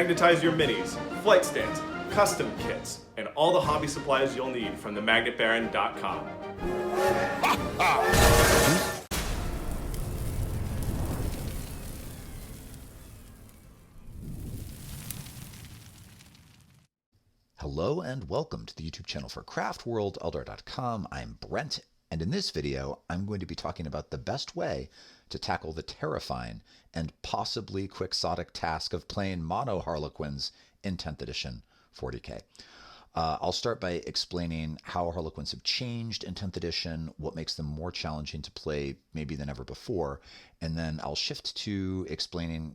magnetize your minis, flight stands, custom kits, and all the hobby supplies you'll need from themagnetbaron.com. Hello and welcome to the YouTube channel for craftworld.eldar.com. I'm Brent, and in this video I'm going to be talking about the best way to tackle the terrifying and possibly quixotic task of playing mono Harlequins in 10th edition 40k. I'll start by explaining how Harlequins have changed in 10th edition, what makes them more challenging to play maybe than ever before, and then I'll shift to explaining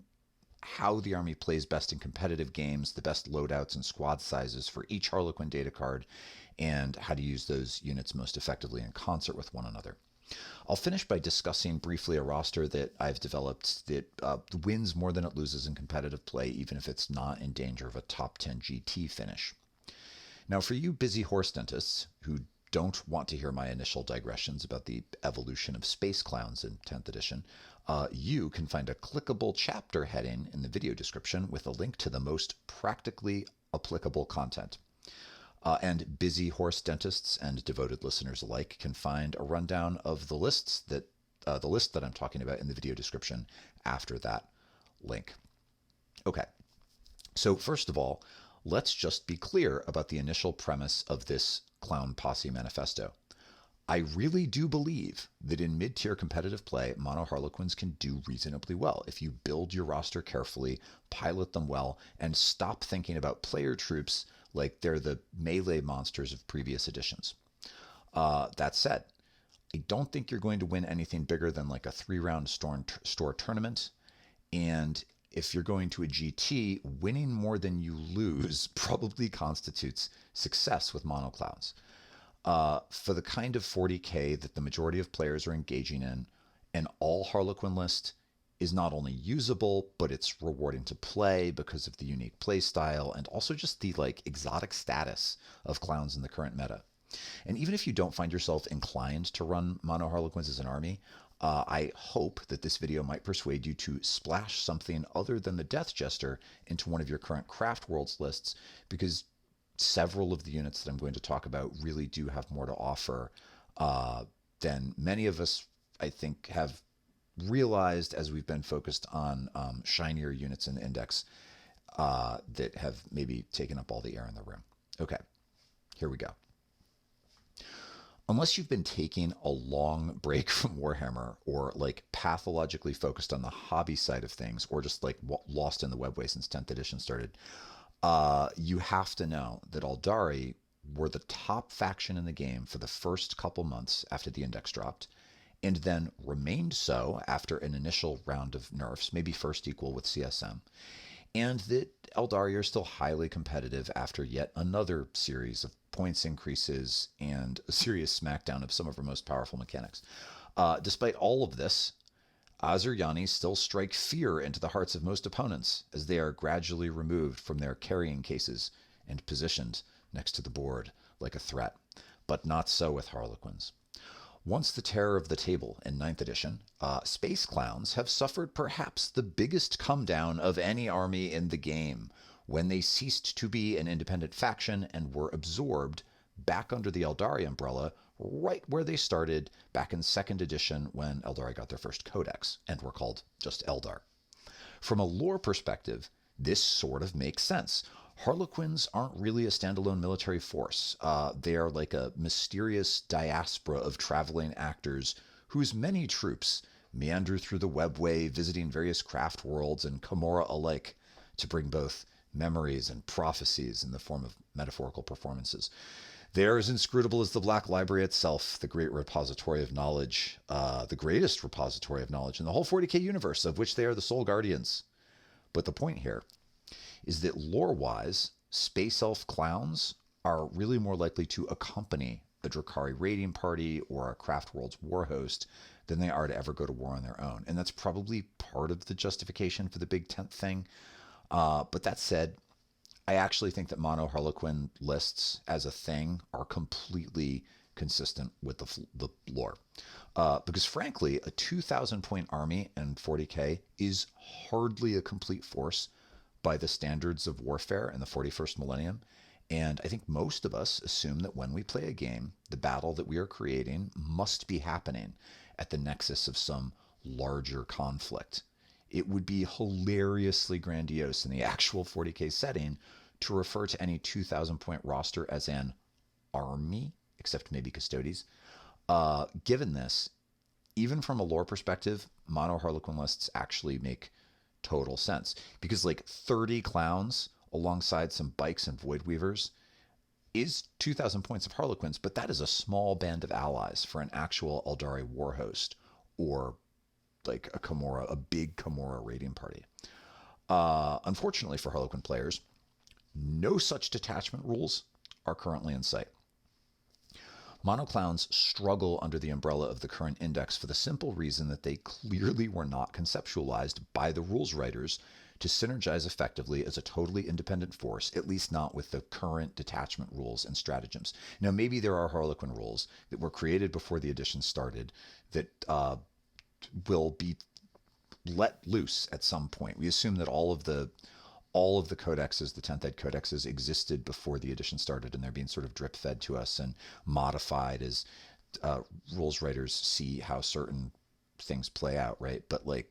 how the army plays best in competitive games, the best loadouts and squad sizes for each Harlequin data card, and how to use those units most effectively in concert with one another. I'll finish by discussing briefly a roster that I've developed that wins more than it loses in competitive play, even if it's not in danger of a top 10 GT finish. Now, for you busy horse dentists who don't want to hear my initial digressions about the evolution of space clowns in 10th edition, you can find a clickable chapter heading in the video description with a link to the most practically applicable content. And busy horse dentists and devoted listeners alike can find a rundown of the list that I'm talking about in the video description after that link. Okay, so first of all, let's just be clear about the initial premise of this Clown Posse Manifesto. I really do believe that in mid-tier competitive play, mono Harlequins can do reasonably well if you build your roster carefully, pilot them well, and stop thinking about player troops like they're the melee monsters of previous editions. That said, I don't think you're going to win anything bigger than like a 3-round store tournament, and if you're going to a GT, winning more than you lose probably constitutes success with mono clowns. For the kind of 40k that the majority of players are engaging in, an all Harlequin list is not only usable, but it's rewarding to play because of the unique play style and also just the exotic status of clowns in the current meta. And even if you don't find yourself inclined to run mono Harlequins as an army, I hope that this video might persuade you to splash something other than the Death Jester into one of your current Craft Worlds lists, because several of the units that I'm going to talk about really do have more to offer than many of us, I think, have realized as we've been focused on shinier units in the index that have maybe taken up all the air in the room. Okay, here we go. Unless you've been taking a long break from Warhammer or pathologically focused on the hobby side of things, or just lost in the webway since 10th edition started, you have to know that Aeldari were the top faction in the game for the first couple months after the index dropped, and then remained so after an initial round of nerfs, maybe first equal with CSM, and that Aeldari are still highly competitive after yet another series of points increases and a serious smackdown of some of our most powerful mechanics. Despite all of this, Asuryani still strike fear into the hearts of most opponents as they are gradually removed from their carrying cases and positioned next to the board like a threat. But not so with Harlequins. Once the terror of the table in 9th edition, Space Clowns have suffered perhaps the biggest come down of any army in the game when they ceased to be an independent faction and were absorbed back under the Aeldari umbrella right where they started back in 2nd edition when Aeldari got their first codex and were called just Eldar. From a lore perspective, this sort of makes sense. Harlequins aren't really a standalone military force. They are like a mysterious diaspora of traveling actors whose many troops meander through the webway, visiting various craft worlds and Camorra alike to bring both memories and prophecies in the form of metaphorical performances. They are as inscrutable as the Black Library itself, the great repository of knowledge, the greatest repository of knowledge in the whole 40k universe, of which they are the sole guardians. But the point here is that lore-wise, Space Elf clowns are really more likely to accompany a Drakari raiding party or a Craft Worlds war host than they are to ever go to war on their own. And that's probably part of the justification for the big tent thing. But that said, I actually think that mono Harlequin lists as a thing are completely consistent with the lore. Because frankly, a 2,000 point army in 40k is hardly a complete force by the standards of warfare in the 41st millennium. And I think most of us assume that when we play a game, the battle that we are creating must be happening at the nexus of some larger conflict. It would be hilariously grandiose in the actual 40k setting to refer to any 2,000 point roster as an army, except maybe Custodes. Given this, even from a lore perspective, mono Harlequin lists actually make total sense, because like 30 clowns alongside some bikes and void weavers is 2,000 points of Harlequins, but that is a small band of allies for an actual Aeldari war host, or like a big Kimura raiding party. Unfortunately for Harlequin players, no such detachment rules are currently in sight. Monoclowns struggle under the umbrella of the current index for the simple reason that they clearly were not conceptualized by the rules writers to synergize effectively as a totally independent force, at least not with the current detachment rules and stratagems. Now, maybe there are Harlequin rules that were created before the edition started that will be let loose at some point. We assume that all of the codexes, the 10th ed codexes, existed before the edition started, and they're being sort of drip fed to us and modified as rules writers see how certain things play out, right? But like,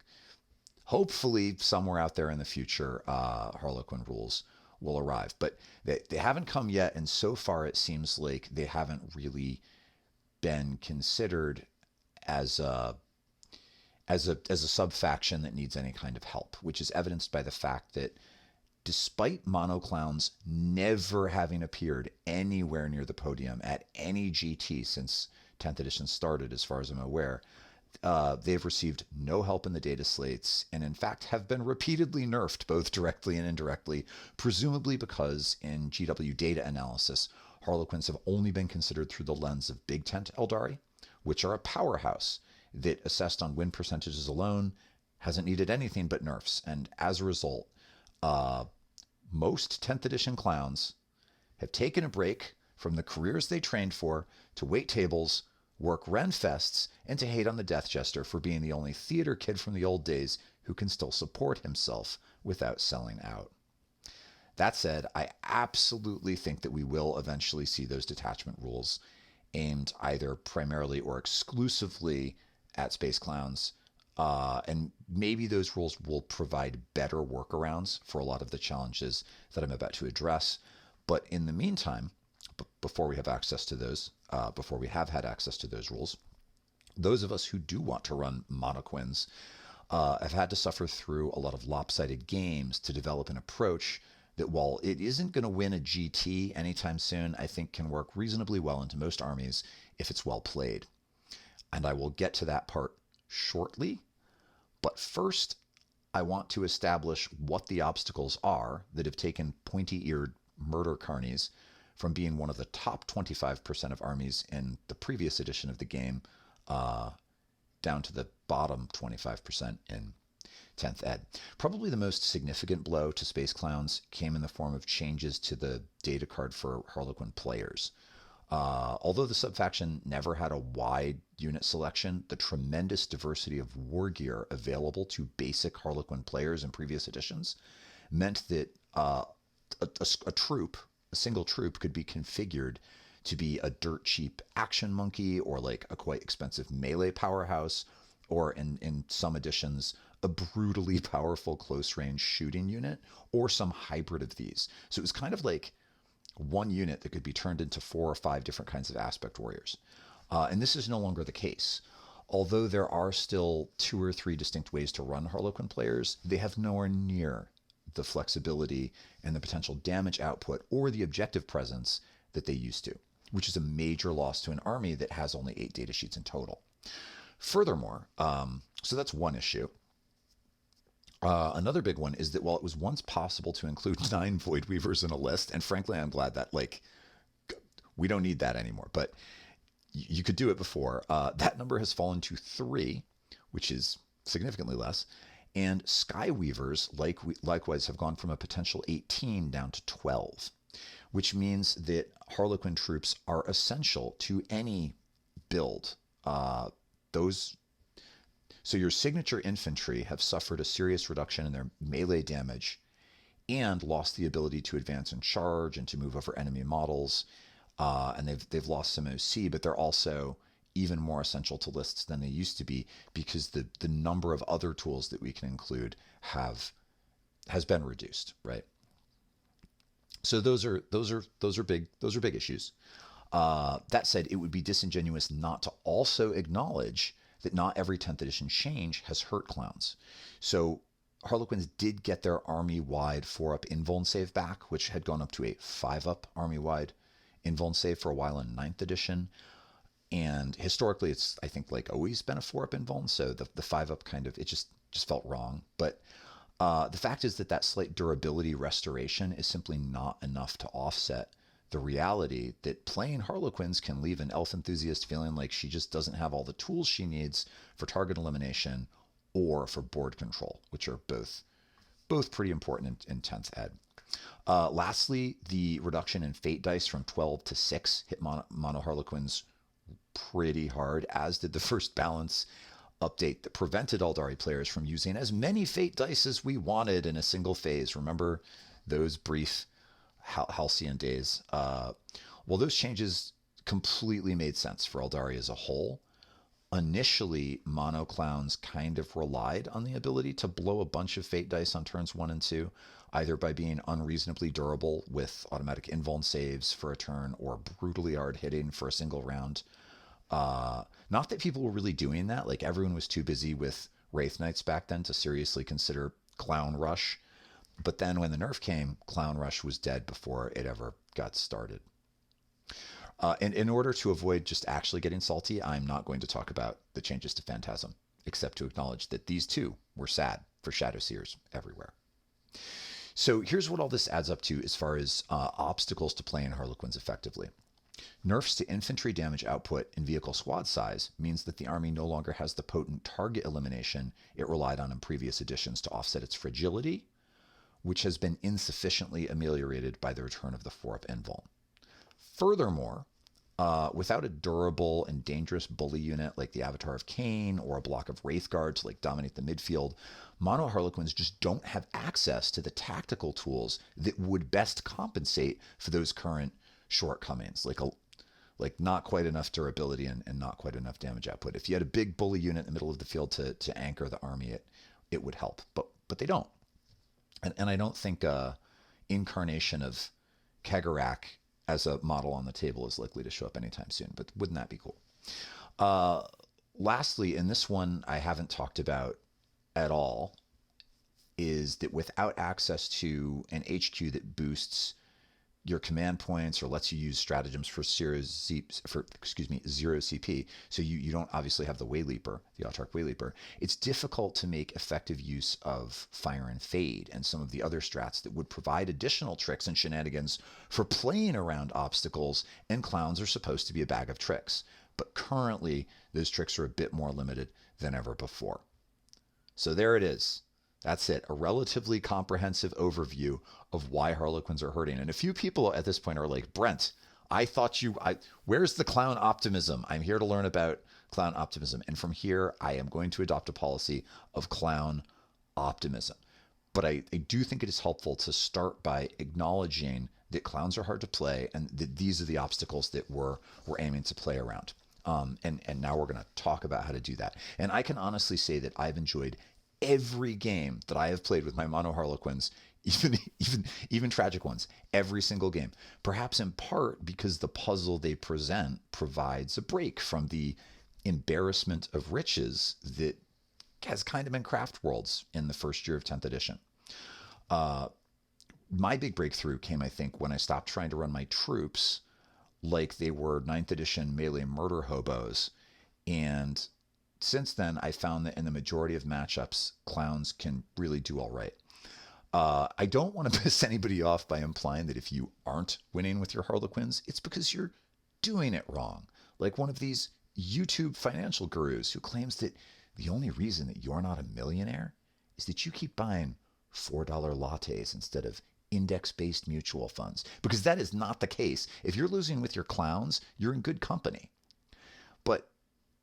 hopefully somewhere out there in the future, Harlequin rules will arrive, but they haven't come yet. And so far it seems like they haven't really been considered as a sub-faction that needs any kind of help, which is evidenced by the fact that despite monoclowns never having appeared anywhere near the podium at any GT since 10th edition started, as far as I'm aware, they've received no help in the data slates, and in fact have been repeatedly nerfed both directly and indirectly, presumably because in GW data analysis, Harlequins have only been considered through the lens of Big Tent Aeldari, which are a powerhouse that, assessed on win percentages alone, hasn't needed anything but nerfs. And as a result, most 10th edition clowns have taken a break from the careers they trained for to wait tables, work Renfests, and to hate on the Death Jester for being the only theater kid from the old days who can still support himself without selling out. That said, I absolutely think that we will eventually see those detachment rules aimed either primarily or exclusively at space clowns, and maybe those rules will provide better workarounds for a lot of the challenges that I'm about to address. But in the meantime, before we have access to those, before we have had access to those rules, those of us who do want to run monoquins have had to suffer through a lot of lopsided games to develop an approach that, while it isn't going to win a GT anytime soon, I think can work reasonably well into most armies if it's well played. And I will get to that part shortly. But first, I want to establish what the obstacles are that have taken pointy-eared murder carnies from being one of the top 25% of armies in the previous edition of the game down to the bottom 25% in 10th ed. Probably the most significant blow to Space Clowns came in the form of changes to the data card for Harlequin players. Although the subfaction never had a wide unit selection, the tremendous diversity of war gear available to basic Harlequin players in previous editions meant that a single troop could be configured to be a dirt cheap action monkey, or like a quite expensive melee powerhouse, or in some editions, a brutally powerful close range shooting unit, or some hybrid of these. So it was kind of like one unit that could be turned into 4 or 5 different kinds of aspect warriors. And this is no longer the case. Although there are still 2 or 3 distinct ways to run Harlequin players, they have nowhere near the flexibility and the potential damage output or the objective presence that they used to, which is a major loss to an army that has only 8 data sheets in total. Furthermore, so that's one issue. Another big one is that while it was once possible to include 9 Void Weavers in a list, and frankly, I'm glad that, like, we don't need that anymore, but you could do it before. That number has fallen to 3, which is significantly less. And Sky Weavers, likewise, have gone from a potential 18 down to 12, which means that Harlequin troops are essential to any build. So your signature infantry have suffered a serious reduction in their melee damage and lost the ability to advance and charge and to move over enemy models. And they've lost some OC, but they're also even more essential to lists than they used to be because the number of other tools that we can include has been reduced, right? So those are big issues. That said, it would be disingenuous not to also acknowledge that not every 10th edition change has hurt clowns. So Harlequins did get their army-wide 4-up invuln save back, which had gone up to a 5-up army-wide invuln save for a while in 9th edition. And historically, it's, I think, like always been a 4-up invuln, so the 5-up kind of, it just felt wrong. But the fact is that slight durability restoration is simply not enough to offset the reality that playing Harlequins can leave an elf enthusiast feeling like she just doesn't have all the tools she needs for target elimination or for board control, which are both pretty important in 10th ed. Lastly, the reduction in fate dice from 12 to 6 hit mono Harlequins pretty hard, as did the first balance update that prevented Aeldari players from using as many fate dice as we wanted in a single phase. Remember those brief halcyon days? Well, those changes completely made sense for Aeldari as a whole. Initially, mono clowns kind of relied on the ability to blow a bunch of fate dice on turns 1 and 2, either by being unreasonably durable with automatic invuln saves for a turn or brutally hard hitting for a single round. Not that people were really doing that, like everyone was too busy with Wraith Knights back then to seriously consider Clown Rush. But then when the nerf came, Clown Rush was dead before it ever got started. And in order to avoid just actually getting salty, I'm not going to talk about the changes to Phantasm, except to acknowledge that these too were sad for Shadowseers everywhere. So here's what all this adds up to as far as obstacles to playing Harlequins effectively. Nerfs to infantry damage output and vehicle squad size means that the army no longer has the potent target elimination it relied on in previous editions to offset its fragility, which has been insufficiently ameliorated by the return of the 4-up invuln. Furthermore, without a durable and dangerous bully unit like the Avatar of Cain or a block of Wraith Guard to dominate the midfield, mono Harlequins just don't have access to the tactical tools that would best compensate for those current shortcomings, like not quite enough durability and not quite enough damage output. If you had a big bully unit in the middle of the field to anchor the army, it would help, but they don't. And I don't think incarnation of Kagarak as a model on the table is likely to show up anytime soon, but wouldn't that be cool? Lastly, and this one I haven't talked about at all, is that without access to an HQ that boosts your command points or lets you use stratagems for zero CP, so you don't obviously have the Wayleaper, the Autarch Wayleaper, it's difficult to make effective use of Fire and Fade and some of the other strats that would provide additional tricks and shenanigans for playing around obstacles, and clowns are supposed to be a bag of tricks. But currently, those tricks are a bit more limited than ever before. So there it is. That's it. A relatively comprehensive overview of why Harlequins are hurting. And a few people at this point are like, Brent, where's the clown optimism? I'm here to learn about clown optimism. And from here, I am going to adopt a policy of clown optimism. But I do think it is helpful to start by acknowledging that clowns are hard to play and that these are the obstacles that we're aiming to play around. And now we're going to talk about how to do that. And I can honestly say that I've enjoyed every game that I have played with my mono Harlequins, even tragic ones, every single game. Perhaps in part because the puzzle they present provides a break from the embarrassment of riches that has kind of been Craft Worlds in the first year of 10th edition. My big breakthrough came, I think, when I stopped trying to run my troops like they were 9th edition melee murder hobos. And since then, I found that in the majority of matchups, clowns can really do all right. I don't want to piss anybody off by implying that if you aren't winning with your Harlequins, it's because you're doing it wrong. Like one of these YouTube financial gurus who claims that the only reason that you're not a millionaire is that you keep buying $4 lattes instead of index-based mutual funds. Because that is not the case. If you're losing with your clowns, you're in good company. But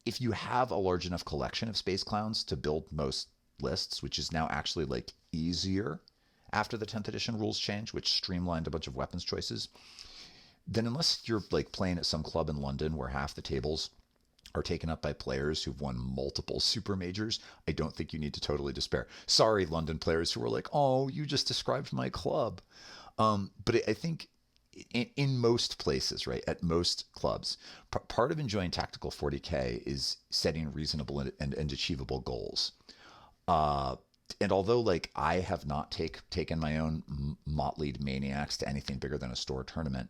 if you have a large enough collection of space clowns to build most lists, which is now actually easier after the 10th edition rules change, which streamlined a bunch of weapons choices, then unless you're like playing at some club in London where half the tables are taken up by players who've won multiple super majors, I don't think you need to totally despair. Sorry, London players who are like, oh, you just described my club. But I think in most places, right, at most clubs, part of enjoying tactical 40k is setting reasonable and achievable goals. And although like I have not taken my own motleyed maniacs to anything bigger than a store tournament,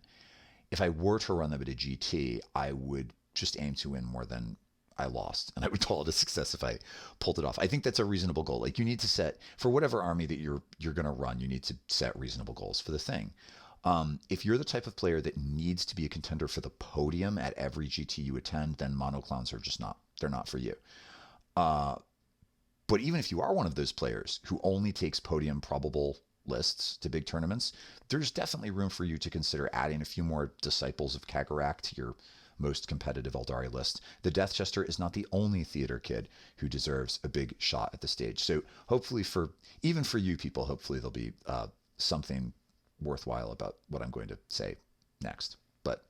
if I were to run them at a GT, I would just aim to win more than I lost, and I would call it a success if I pulled it off. I think that's a reasonable goal. Like, you need to set, for whatever army that you're going to run, you need to set reasonable goals for the thing. If you're the type of player that needs to be a contender for the podium at every GT you attend, then monoclowns are just not, they're not for you. But even if you are one of those players who only takes podium probable lists to big tournaments, there's definitely room for you to consider adding a few more Disciples of Kagarak to your most competitive Aeldari list. The Death Jester is not the only theater kid who deserves a big shot at the stage. So hopefully even for you people, hopefully there'll be something worthwhile about what I'm going to say next. But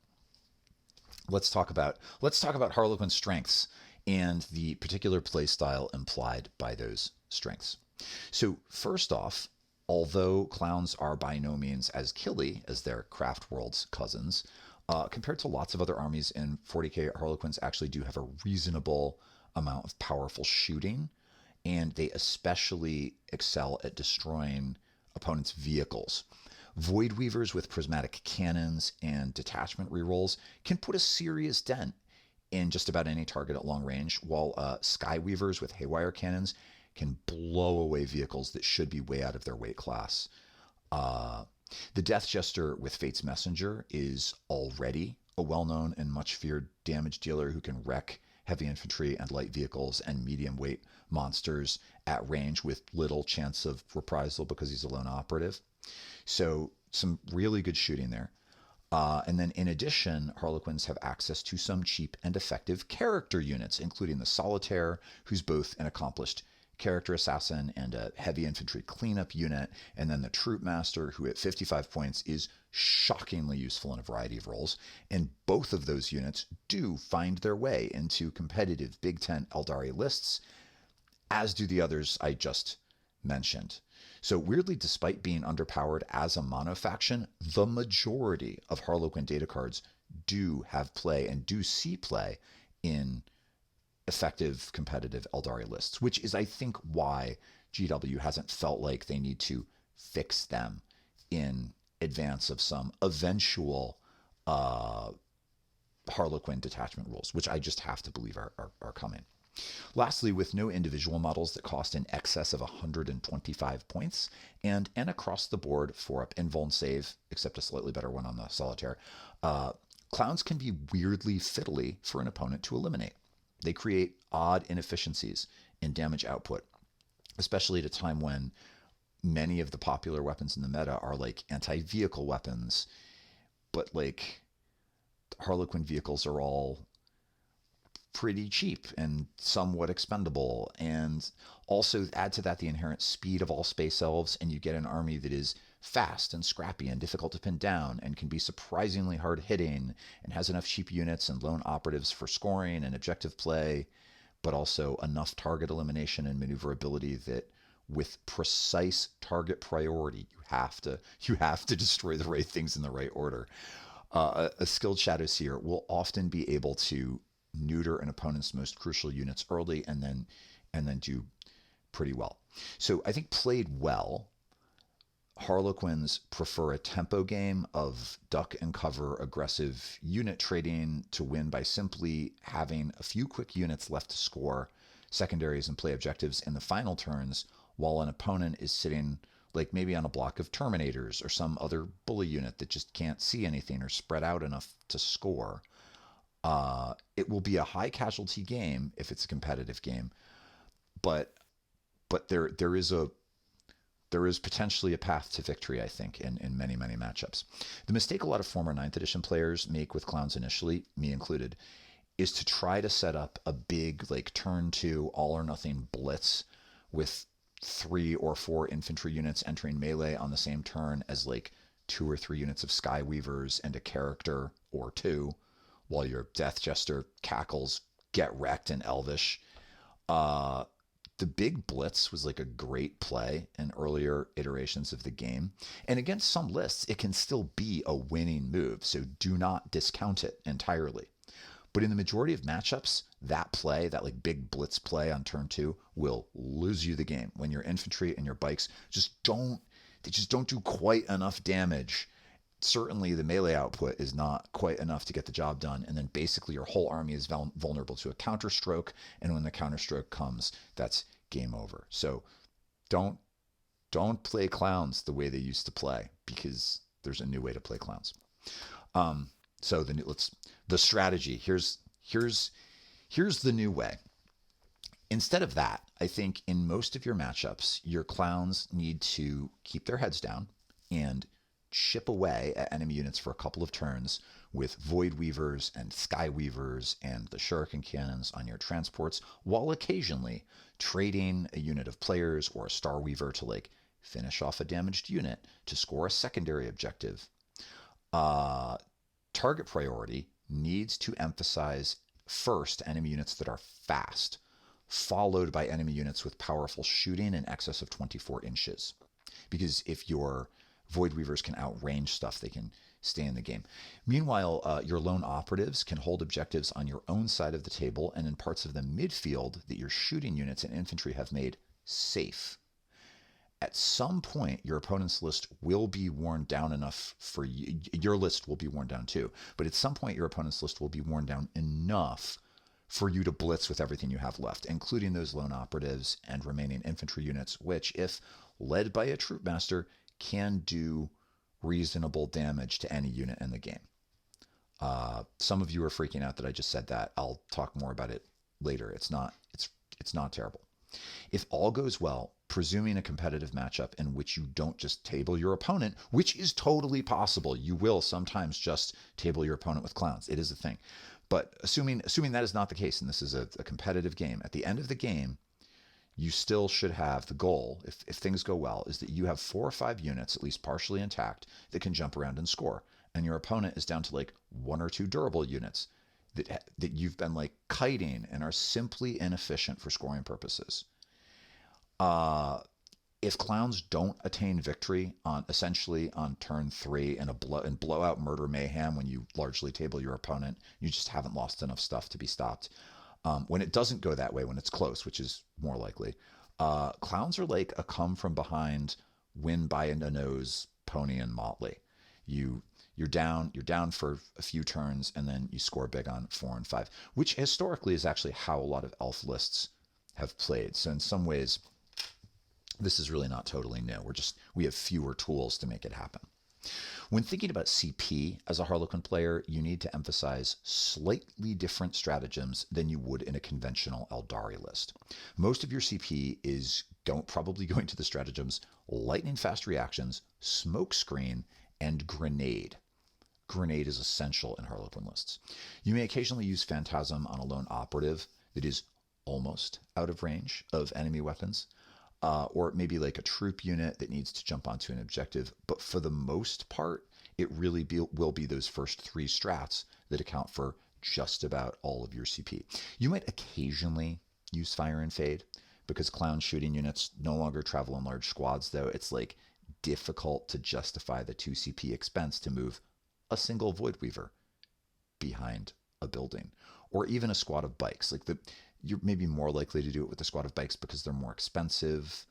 let's talk about Harlequin strengths and the particular play style implied by those strengths. So first off, although clowns are by no means as killy as their Craft World's cousins, compared to lots of other armies in 40k, Harlequins actually do have a reasonable amount of powerful shooting, and they especially excel at destroying opponents' vehicles. Void Weavers with prismatic cannons and detachment rerolls can put a serious dent in just about any target at long range, while Sky Weavers with haywire cannons can blow away vehicles that should be way out of their weight class. The Death Jester with Fate's Messenger is already a well-known and much-feared damage dealer who can wreck heavy infantry and light vehicles and medium-weight monsters at range with little chance of reprisal because he's a lone operative. So some really good shooting there. And then in addition, Harlequins have access to some cheap and effective character units, including the Solitaire, who's both an accomplished character assassin and a heavy infantry cleanup unit, and then the Troupe Master, who at 55 points is shockingly useful in a variety of roles. And both of those units do find their way into competitive Big Ten Aeldari lists, as do the others I just mentioned. So weirdly, despite being underpowered as a mono faction, the majority of Harlequin data cards do have play and do see play in effective competitive Aeldari lists, which is, I think, why GW hasn't felt like they need to fix them in advance of some eventual Harlequin detachment rules, which I just have to believe are coming. Lastly, with no individual models that cost in excess of 125 points, and an across-the-board 4-up invuln save, except a slightly better one on the Solitaire, clowns can be weirdly fiddly for an opponent to eliminate. They create odd inefficiencies in damage output, especially at a time when many of the popular weapons in the meta are like anti-vehicle weapons, but like Harlequin vehicles are all pretty cheap and somewhat expendable. And also add to that the inherent speed of all space elves, and you get an army that is fast and scrappy and difficult to pin down and can be surprisingly hard hitting and has enough cheap units and lone operatives for scoring and objective play, but also enough target elimination and maneuverability that with precise target priority, you have to destroy the right things in the right order. A skilled Shadowseer will often be able to neuter an opponent's most crucial units early and then do pretty well. So I think played well, Harlequins prefer a tempo game of duck and cover aggressive unit trading to win by simply having a few quick units left to score secondaries and play objectives in the final turns, while an opponent is sitting like maybe on a block of Terminators or some other bully unit that just can't see anything or spread out enough to score. It will be a high casualty game if it's a competitive game, but there is potentially a path to victory, I think, in many, many matchups. The mistake a lot of former 9th edition players make with clowns initially, me included, is to try to set up a big like turn 2 all or nothing blitz with 3 or 4 infantry units entering melee on the same turn as like 2 or 3 units of Skyweavers and a character or 2, while your Death Jester cackles get wrecked in Elvish. The big blitz was like a great play in earlier iterations of the game. And against some lists, it can still be a winning move, so do not discount it entirely. But in the majority of matchups, that play, that like big blitz play on turn 2, will lose you the game when your infantry and your bikes just don't do quite enough damage. Certainly the melee output is not quite enough to get the job done, and then basically your whole army is vulnerable to a counterstroke, and when the counterstroke comes, that's game over. So don't play clowns the way they used to play, because there's a new way to play clowns. So the strategy, here's the new way. Instead of that, I think in most of your matchups, your clowns need to keep their heads down and chip away at enemy units for a couple of turns with Void Weavers and Sky Weavers and the Shuriken cannons on your transports, while occasionally trading a unit of players or a Star Weaver to like finish off a damaged unit to score a secondary objective. Target priority needs to emphasize first enemy units that are fast, followed by enemy units with powerful shooting in excess of 24 inches. Because if your Void Weavers can outrange stuff, they can stay in the game. Meanwhile, your lone operatives can hold objectives on your own side of the table and in parts of the midfield that your shooting units and infantry have made safe. At some point, your opponent's list will be worn down enough for you. Your list will be worn down too, but at some point, your opponent's list will be worn down enough for you to blitz with everything you have left, including those lone operatives and remaining infantry units, which, if led by a Troupe Master, can do reasonable damage to any unit in the game. Some of you are freaking out that I just said that. I'll talk more about it later. It's not terrible. If all goes well, presuming a competitive matchup in which you don't just table your opponent, which is totally possible, you will sometimes just table your opponent with clowns. It is a thing. But assuming that is not the case, and this is a competitive game, at the end of the game, you still should have the goal, if things go well, is that you have 4 or 5 units, at least partially intact, that can jump around and score. And your opponent is down to like 1 or 2 durable units that you've been like kiting and are simply inefficient for scoring purposes. If clowns don't attain victory essentially on turn 3 in blowout murder mayhem when you largely table your opponent, you just haven't lost enough stuff to be stopped. When it doesn't go that way, when it's close, which is more likely, clowns are like a come from behind, win by a nose pony and motley. You're down for a few turns, and then you score big on 4 and 5, which historically is actually how a lot of elf lists have played. So in some ways, this is really not totally new. We have fewer tools to make it happen. When thinking about CP as a Harlequin player, you need to emphasize slightly different stratagems than you would in a conventional Aeldari list. Most of your CP is probably going to the stratagems lightning fast reactions, smoke screen, and grenade. Grenade is essential in Harlequin lists. You may occasionally use Phantasm on a lone operative that is almost out of range of enemy weapons. Or maybe like a troop unit that needs to jump onto an objective. But for the most part, it really will be those first 3 strats that account for just about all of your CP. You might occasionally use Fire and Fade because clown shooting units no longer travel in large squads, though it's like difficult to justify the 2 CP expense to move a single Void Weaver behind a building, or even a squad of bikes. You're maybe more likely to do it with a squad of bikes because they're more expensive,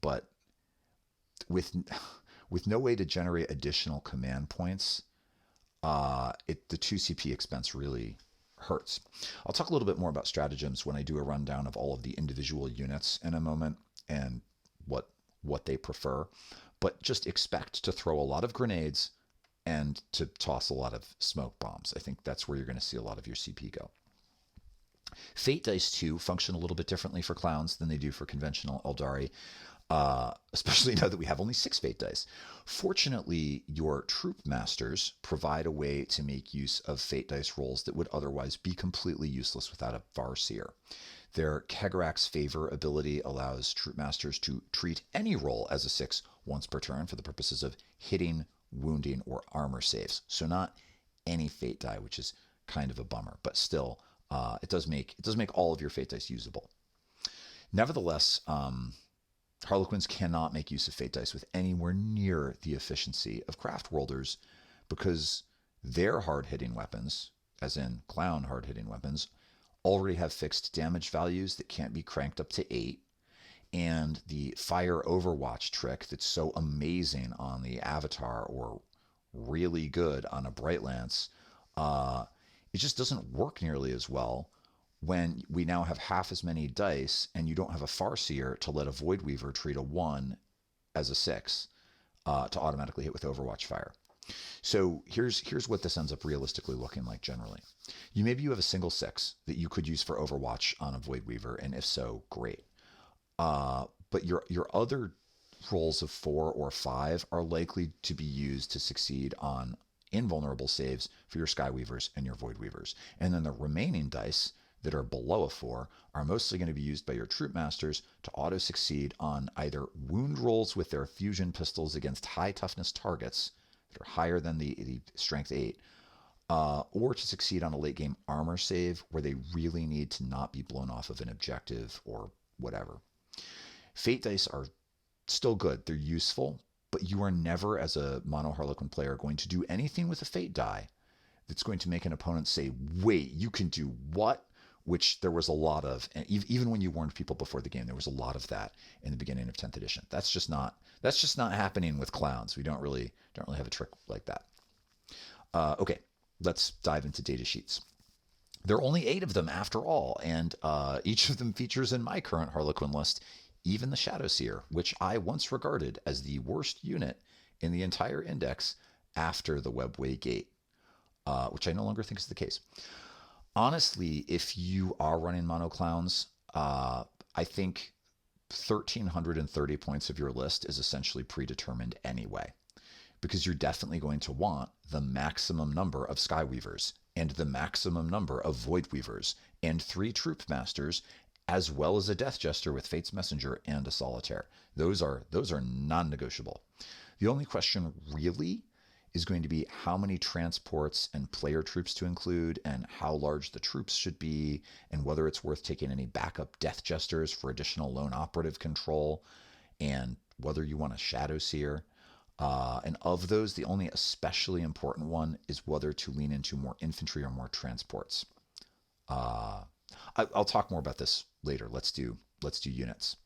but with no way to generate additional command points, the 2 CP expense really hurts. I'll talk a little bit more about stratagems when I do a rundown of all of the individual units in a moment and what they prefer, but just expect to throw a lot of grenades and to toss a lot of smoke bombs. I think that's where you're going to see a lot of your CP go. Fate dice, too, function a little bit differently for clowns than they do for conventional Aeldari, especially now that we have only 6 fate dice. Fortunately, your Troupe Masters provide a way to make use of fate dice rolls that would otherwise be completely useless without a Farseer. Their Kegarak's Favor ability allows Troupe Masters to treat any roll as a 6 once per turn for the purposes of hitting, wounding, or armor saves. So not any fate die, which is kind of a bummer, but still, it does make all of your fate dice usable. Nevertheless, Harlequins cannot make use of fate dice with anywhere near the efficiency of craft worlders because their hard-hitting weapons, as in clown hard-hitting weapons, already have fixed damage values that can't be cranked up to 8, and the fire overwatch trick that's so amazing on the Avatar or really good on a Bright Lance, it just doesn't work nearly as well when we now have half as many dice and you don't have a Farseer to let a Void Weaver treat a 1 as a 6 to automatically hit with Overwatch Fire. So here's what this ends up realistically looking like generally. Maybe you have a single 6 that you could use for Overwatch on a Void Weaver, and if so, great. But your other rolls of 4 or 5 are likely to be used to succeed on invulnerable saves for your Skyweavers and your Void Weavers. And then the remaining dice that are below a 4 are mostly going to be used by your Troupe Masters to auto-succeed on either wound rolls with their fusion pistols against high toughness targets that are higher than the strength 8, or to succeed on a late game armor save where they really need to not be blown off of an objective or whatever. Fate dice are still good. They're useful, but you are never, as a mono Harlequin player, going to do anything with a fate die that's going to make an opponent say, wait, you can do what? Which there was a lot of, and even when you warned people before the game, there was a lot of that in the beginning of 10th edition. That's just not happening with clowns. We don't really have a trick like that. Okay, let's dive into data sheets. There are only 8 of them after all, and each of them features in my current Harlequin list even the Shadowseer, which I once regarded as the worst unit in the entire index after the Webway Gate, which I no longer think is the case. Honestly, if you are running mono clowns, I think 1,330 points of your list is essentially predetermined anyway, because you're definitely going to want the maximum number of Skyweavers and the maximum number of Void Weavers and 3 Troupe Masters, as well as a Death Jester with Fate's Messenger and a Solitaire. Those are non-negotiable. The only question really is going to be how many transports and player troops to include, and how large the troops should be, and whether it's worth taking any backup Death Jesters for additional lone operative control, and whether you want a Shadowseer. And of those, the only especially important one is whether to lean into more infantry or more transports. I'll talk more about this later. Let's do units.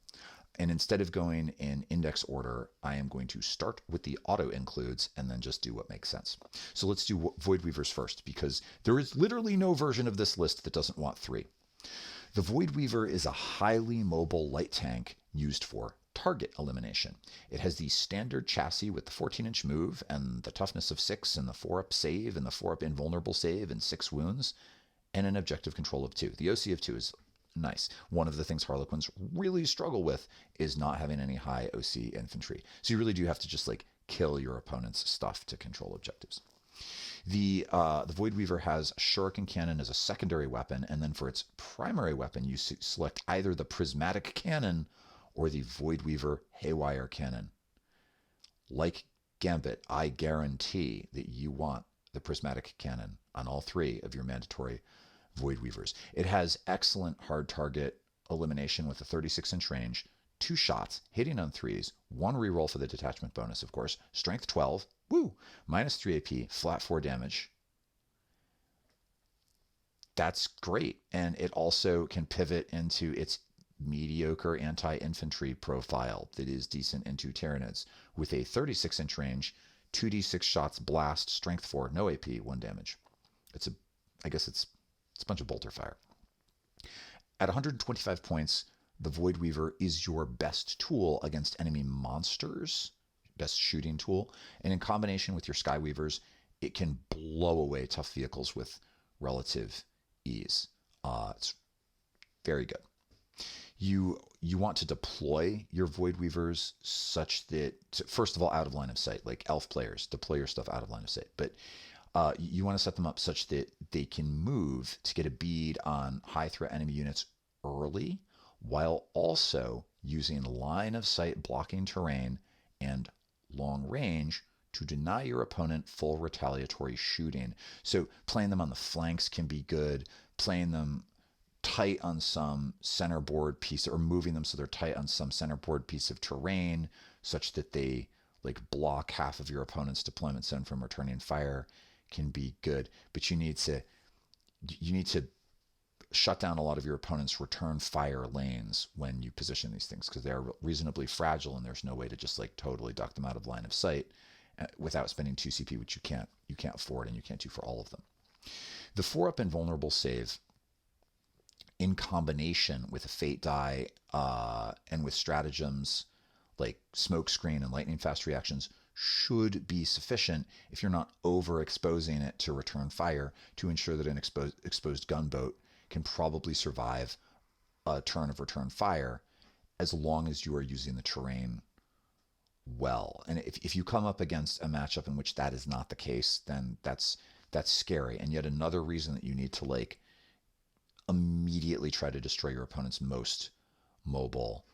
And instead of going in index order, I am going to start with the auto includes and then just do what makes sense. So let's do Void Weavers first, because there is literally no version of this list that doesn't want 3. The Void Weaver is a highly mobile light tank used for target elimination. It has the standard chassis with the 14-inch move and the toughness of 6 and the 4-up save and the 4-up invulnerable save and 6 wounds and an objective control of 2. The OC of 2 is nice. One of the things Harlequins really struggle with is not having any high OC infantry. So you really do have to just kill your opponent's stuff to control objectives. The Void Weaver has a Shuriken cannon as a secondary weapon, and then for its primary weapon, you select either the Prismatic Cannon or the Void Weaver Haywire Cannon. Like Gambit, I guarantee that you want the Prismatic Cannon on all 3 of your mandatory Void Weavers. It has excellent hard target elimination with a 36-inch range, 2 shots, hitting on 3s, 1 reroll for the detachment bonus, of course, strength 12, woo, minus 3 AP, flat 4 damage. That's great. And it also can pivot into its mediocre anti-infantry profile that is decent into Tyranids with a 36-inch range, 2d6 shots blast, strength 4, no AP, 1 damage. It's a bunch of bolter fire. At 125 points, the Void Weaver is your best tool against enemy monsters, best shooting tool, and in combination with your Skyweavers, it can blow away tough vehicles with relative ease. It's very good. You want to deploy your Void Weavers such that, first of all, out of line of sight, like elf players, deploy your stuff out of line of sight, but you want to set them up such that they can move to get a bead on high threat enemy units early while also using line of sight blocking terrain and long range to deny your opponent full retaliatory shooting. So playing them on the flanks can be good, playing them tight on some centerboard piece, or moving them so they're tight on some centerboard piece of terrain such that they like block half of your opponent's deployment zone from returning fire can be good. But you need to shut down a lot of your opponent's return fire lanes when you position these things, because they're reasonably fragile and there's no way to just like totally duck them out of line of sight without spending 2 CP, which you can't afford, and you can't do for all of them. The 4-up invulnerable save, in combination with a fate die and with stratagems like smokescreen and lightning fast reactions, should be sufficient if you're not overexposing it to return fire, to ensure that an exposed gunboat can probably survive a turn of return fire as long as you are using the terrain well. And if you come up against a matchup in which that is not the case, then that's scary. And yet another reason that you need to like immediately try to destroy your opponent's most mobile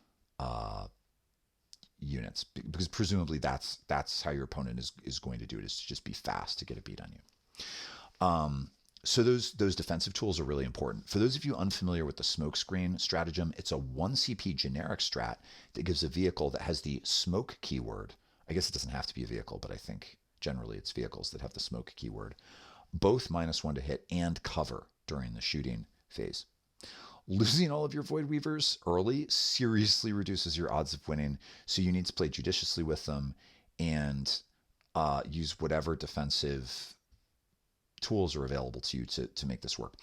units, because presumably that's how your opponent is going to do it, is to just be fast to get a beat on you. So those defensive tools are really important. For those of you unfamiliar with the smokescreen stratagem, it's a 1 CP generic strat that gives a vehicle that has the smoke keyword. I guess it doesn't have to be a vehicle, but I think generally it's vehicles that have the smoke keyword. Both -1 to hit and cover during the shooting phase. Losing all of your Void Weavers early seriously reduces your odds of winning, so you need to play judiciously with them and use whatever defensive tools are available to you to make this work.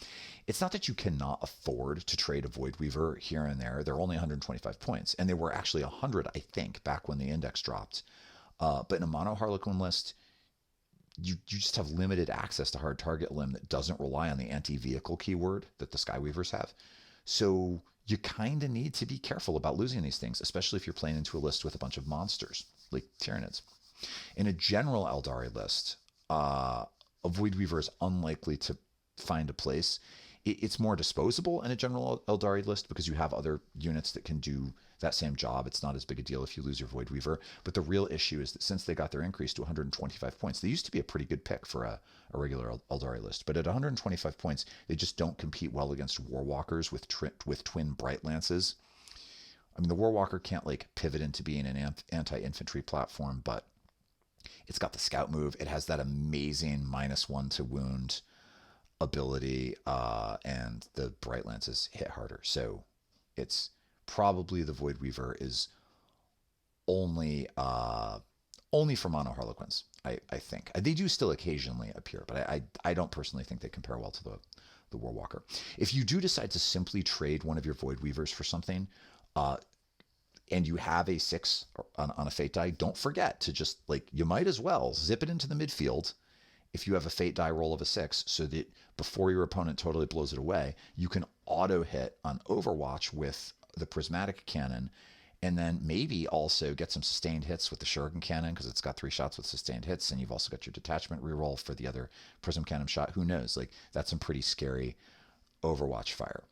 It's not that you cannot afford to trade a Void Weaver here and there. They're only 125 points, and they were actually 100, I think, back when the index dropped. But in a mono Harlequin list, you just have limited access to hard target limb that doesn't rely on the anti-vehicle keyword that the Skyweavers have. So you kind of need to be careful about losing these things, especially if you're playing into a list with a bunch of monsters, like Tyranids. In a general Aeldari list, a Void Weaver is unlikely to find a place. It's more disposable in a general Aeldari list because you have other units that can do that same job. It's not as big a deal if you lose your Void Weaver. But the real issue is that since they got their increase to 125 points, they used to be a pretty good pick for a regular Aeldari list. But at 125 points, they just don't compete well against Warwalkers with twin Bright Lances. I mean, the Warwalker can't like pivot into being an anti-infantry platform, but it's got the scout move. It has that amazing -1 to wound ability, and the Bright Lances hit harder. So it's probably the Void Weaver is only for mono Harlequins, I think. They do still occasionally appear, but I don't personally think they compare well to the Warwalker. If you do decide to simply trade one of your Void Weavers for something, and you have a 6 on a fate die, don't forget to just, like, you might as well zip it into the midfield if you have a fate die roll of a 6, so that before your opponent totally blows it away, you can auto hit on Overwatch with the prismatic cannon, and then maybe also get some sustained hits with the Shuriken cannon, because it's got 3 shots with sustained hits, and you've also got your detachment reroll for the other prism cannon shot. Who knows? Like, that's some pretty scary Overwatch fire.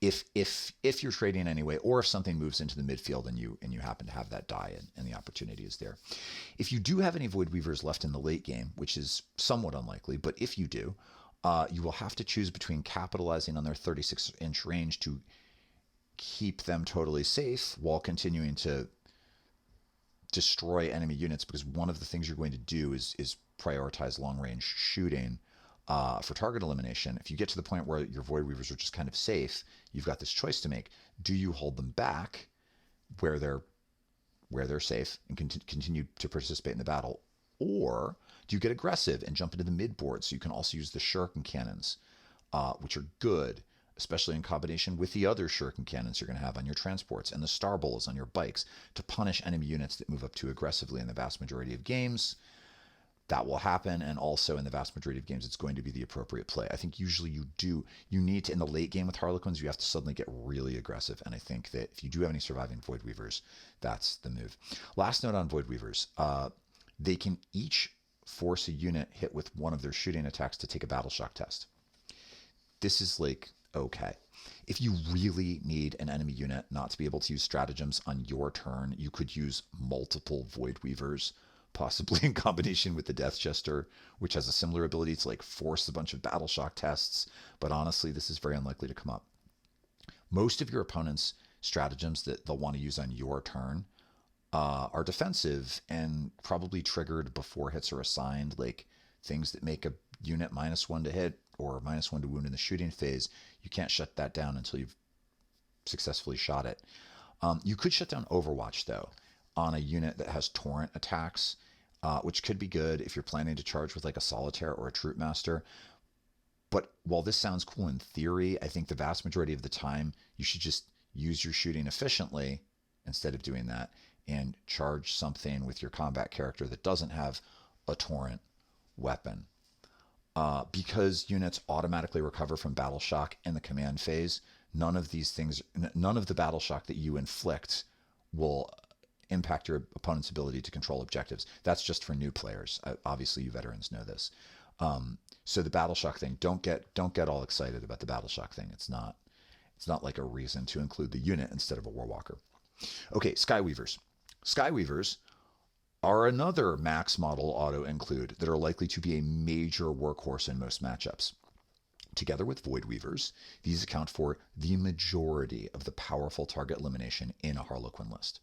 If you're trading anyway, or if something moves into the midfield and you happen to have that die and the opportunity is there. If you do have any Void Weavers left in the late game, which is somewhat unlikely, but if you do, you will have to choose between capitalizing on their 36-inch range to keep them totally safe while continuing to destroy enemy units, because one of the things you're going to do is prioritize long-range shooting for target elimination. If you get to the point where your Void Weavers are just kind of safe, you've got this choice to make. Do you hold them back where they're safe and continue to participate in the battle, or do you get aggressive and jump into the midboard so you can also use the Shuriken cannons, which are good, especially in combination with the other Shuriken cannons you're going to have on your transports and the Star Bowls on your bikes, to punish enemy units that move up too aggressively. In the vast majority of games, that will happen, and also in the vast majority of games, it's going to be the appropriate play. I think usually you need to, in the late game with Harlequins, you have to suddenly get really aggressive, and I think that if you do have any surviving Void Weavers, that's the move. Last note on Void Weavers, they can each force a unit hit with one of their shooting attacks to take a battle shock test. This is like okay. If you really need an enemy unit not to be able to use stratagems on your turn, you could use multiple Void Weavers, possibly in combination with the Death Jester, which has a similar ability to like force a bunch of battle shock tests, but honestly, this is very unlikely to come up. Most of your opponent's stratagems that they'll want to use on your turn are defensive and probably triggered before hits are assigned, like things that make a unit -1 to hit or -1 to wound in the shooting phase. You can't shut that down until you've successfully shot it. You could shut down Overwatch, though, on a unit that has torrent attacks, which could be good if you're planning to charge with like a Solitaire or a Troupe Master. But while this sounds cool in theory, I think the vast majority of the time you should just use your shooting efficiently instead of doing that and charge something with your combat character that doesn't have a torrent weapon. Because units automatically recover from battle shock in the command phase, none of the battle shock that you inflict will impact your opponent's ability to control objectives. That's just for new players. Obviously, you veterans know this. So the battle shock thing, don't get all excited about the battle shock thing. It's not like a reason to include the unit instead of a Warwalker. Okay, Skyweavers. Skyweavers are another max model auto include that are likely to be a major workhorse in most matchups. Together with Void Weavers, these account for the majority of the powerful target elimination in a Harlequin list.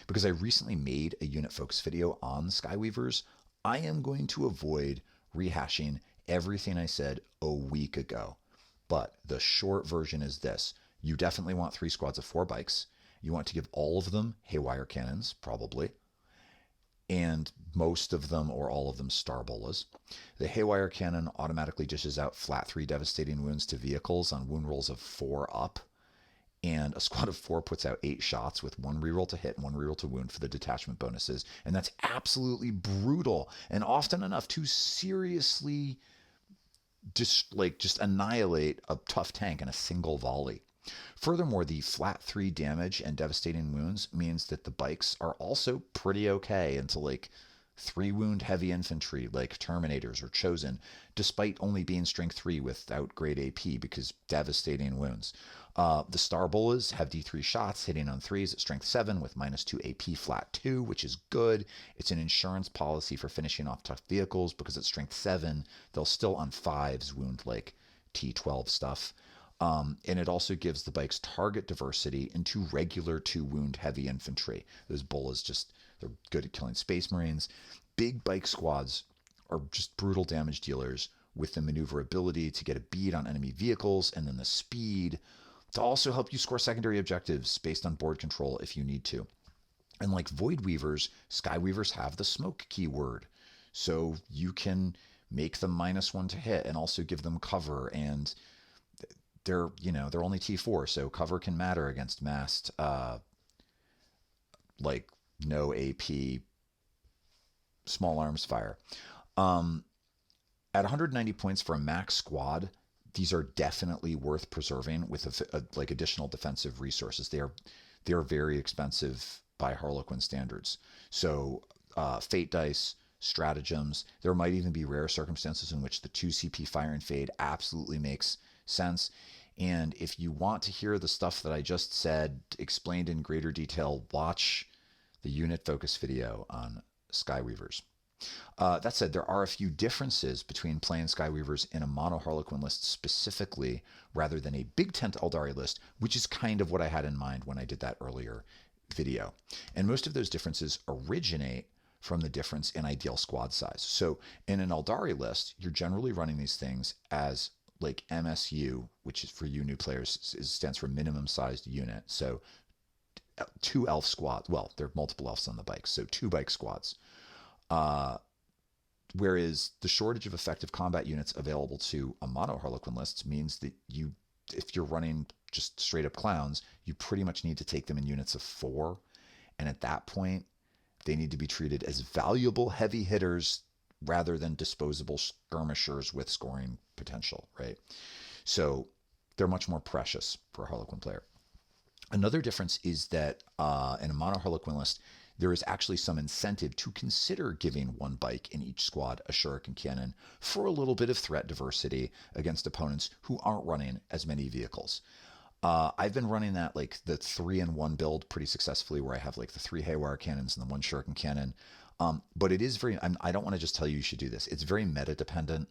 Because I recently made a unit focus video on Skyweavers, I am going to avoid rehashing everything I said a week ago. But the short version is this. You definitely want 3 squads of 4 bikes. You want to give all of them haywire cannons, probably. And most of them or all of them star bolas. The haywire cannon automatically dishes out flat 3 devastating wounds to vehicles on wound rolls of 4 up. And a squad of 4 puts out 8 shots with 1 reroll to hit and 1 reroll to wound for the detachment bonuses. And that's absolutely brutal and often enough to seriously just annihilate a tough tank in a single volley. Furthermore, the flat 3 damage and devastating wounds means that the bikes are also pretty okay into like 3 wound heavy infantry like Terminators or Chosen, despite only being strength 3 without great AP because devastating wounds. The Star Bolas have D3 shots hitting on 3s at strength 7 with -2 AP flat 2, which is good. It's an insurance policy for finishing off tough vehicles because at strength 7, they'll still on 5s wound like T12 stuff. And it also gives the bikes target diversity into regular 2 wound heavy infantry. Those bolas they're good at killing Space Marines. Big bike squads are just brutal damage dealers with the maneuverability to get a bead on enemy vehicles and then the speed to also help you score secondary objectives based on board control if you need to. And like Void Weavers, Skyweavers have the smoke keyword. So you can make them -1 to hit and also give them cover, and they're only T4, so cover can matter against massed like no AP small arms fire. At 190 points for a max squad, these are definitely worth preserving with like additional defensive resources. They are very expensive by Harlequin standards. So fate dice, stratagems. There might even be rare circumstances in which the 2 CP fire and fade absolutely makes sense. And if you want to hear the stuff that I just said explained in greater detail, watch the unit focus video on Skyweavers. That said, there are a few differences between playing Skyweavers in a mono Harlequin list specifically rather than a big tent Aeldari list, which is kind of what I had in mind when I did that earlier video. And most of those differences originate from the difference in ideal squad size. So in an Aeldari list, you're generally running these things as like MSU, which is for you new players, stands for minimum sized unit. So 2 elf squads. Well, there are multiple elves on the bikes, so 2 bike squads. Whereas the shortage of effective combat units available to a mono Harlequin list means that if you're running just straight up clowns, you pretty much need to take them in units of 4. And at that point, they need to be treated as valuable heavy hitters rather than disposable skirmishers with scoring potential, right? So they're much more precious for a Harlequin player. Another difference is that in a mono Harlequin list, there is actually some incentive to consider giving one bike in each squad a Shuriken cannon for a little bit of threat diversity against opponents who aren't running as many vehicles. I've been running that like the 3-in-1 build pretty successfully, where I have like the 3 haywire cannons and the 1 Shuriken cannon. But it is I don't want to just tell you should do this. It's very meta dependent,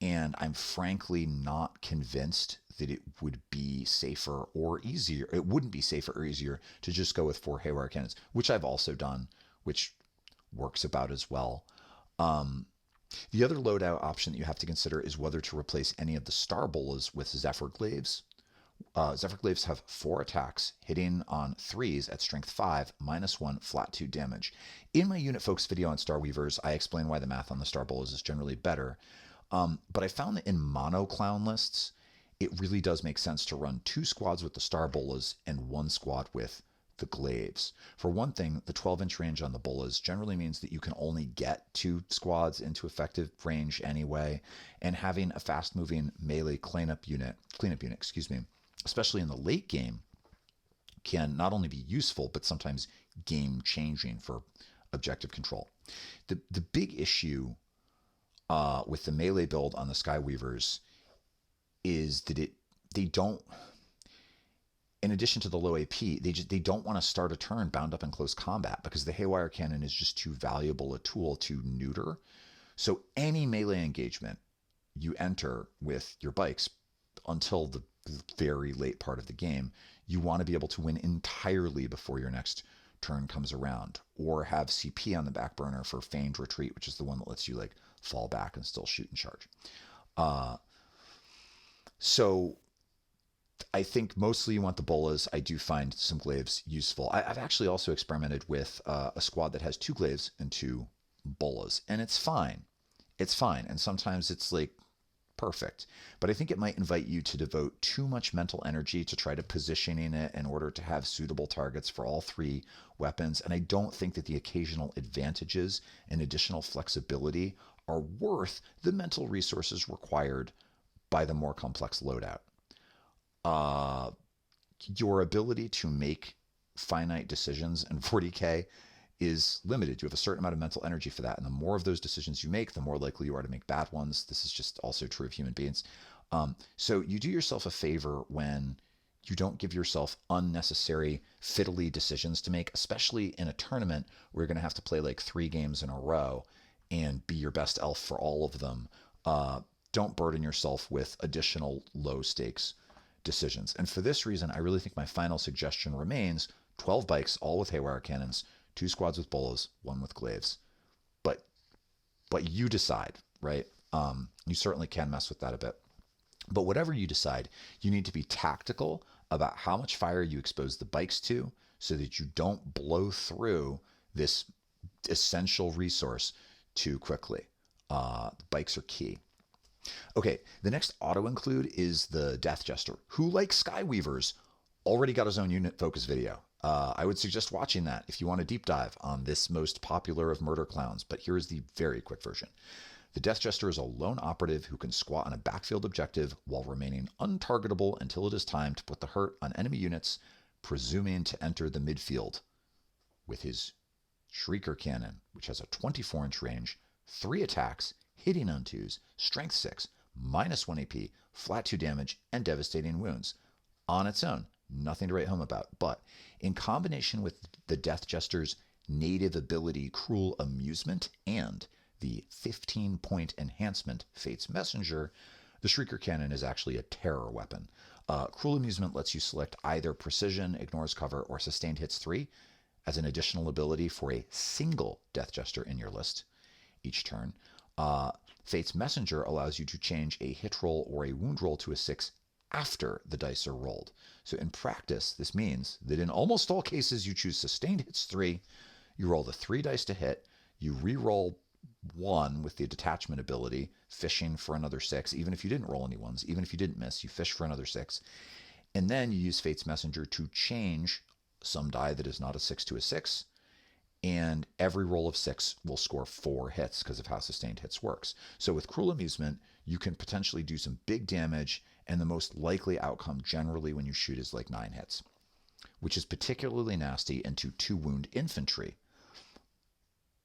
and I'm frankly not convinced that it would be safer or easier. It wouldn't be safer or easier to just go with 4 haywire cannons, which I've also done, which works about as well. The other loadout option that you have to consider is whether to replace any of the star bolas with Zephyr Glaives. Zephyr Glaives have 4 attacks, hitting on 3s at strength 5, -1, flat 2 damage. In my unit focus video on Star Weavers, I explain why the math on the star bolas is generally better. But I found that in mono clown lists, it really does make sense to run 2 squads with the star bolas and 1 squad with the glaives. For one thing, the 12-inch range on the bolas generally means that you can only get 2 squads into effective range anyway, and having a fast-moving melee cleanup unit, especially in the late game, can not only be useful, but sometimes game-changing for objective control. The big issue with the melee build on the Skyweavers is that they don't, in addition to the low AP, they don't want to start a turn bound up in close combat, because the haywire cannon is just too valuable a tool to neuter. So any melee engagement you enter with your bikes until the very late part of the game, you want to be able to win entirely before your next turn comes around, or have CP on the back burner for feigned retreat, which is the one that lets you like fall back and still shoot and charge. So I think mostly you want the bolas. I do find some glaives useful. I've actually also experimented with a squad that has 2 glaives and 2 bolas, and it's fine. It's fine, and sometimes it's like perfect. But I think it might invite you to devote too much mental energy to try to positioning it in order to have suitable targets for all 3 weapons, and I don't think that the occasional advantages and additional flexibility are worth the mental resources required by the more complex loadout. Your ability to make finite decisions in 40k is limited. You have a certain amount of mental energy for that, and the more of those decisions you make, the more likely you are to make bad ones. This is just also true of human beings. So you do yourself a favor when you don't give yourself unnecessary fiddly decisions to make, especially in a tournament where you're going to have to play like 3 games in a row and be your best elf for all of them. Don't burden yourself with additional low stakes decisions. And for this reason, I really think my final suggestion remains 12 bikes, all with haywire cannons, 2 squads with bolas, 1 with glaives. But you decide, right? You certainly can mess with that a bit. But whatever you decide, you need to be tactical about how much fire you expose the bikes to, so that you don't blow through this essential resource too quickly. The bikes are key. Okay, the next auto-include is the Death Jester, who, like Skyweavers, already got his own unit focus video. I would suggest watching that if you want a deep dive on this most popular of murder clowns, but here is the very quick version. The Death Jester is a lone operative who can squat on a backfield objective while remaining untargetable until it is time to put the hurt on enemy units, presuming to enter the midfield with his Shrieker cannon, which has a 24-inch range, 3 attacks, hitting on 2s, strength 6, -1 AP, flat 2 damage, and devastating wounds. On its own, nothing to write home about, but in combination with the Death Jester's native ability Cruel Amusement and the 15-point enhancement Fate's Messenger, the Shrieker cannon is actually a terror weapon. Cruel Amusement lets you select either Precision, Ignores Cover, or Sustained Hits 3 as an additional ability for a single Death Jester in your list each turn. Fate's Messenger allows you to change a hit roll or a wound roll to a 6 after the dice are rolled. So in practice, this means that in almost all cases you choose Sustained Hits 3, you roll the 3 dice to hit, you re-roll 1 with the detachment ability, fishing for another 6, even if you didn't roll any 1s, even if you didn't miss, you fish for another 6, and then you use Fate's Messenger to change some die that is not a 6 to a 6, and every roll of 6 will score 4 hits because of how Sustained Hits works. So with Cruel Amusement, you can potentially do some big damage, and the most likely outcome generally when you shoot is like 9 hits, which is particularly nasty into 2-wound infantry.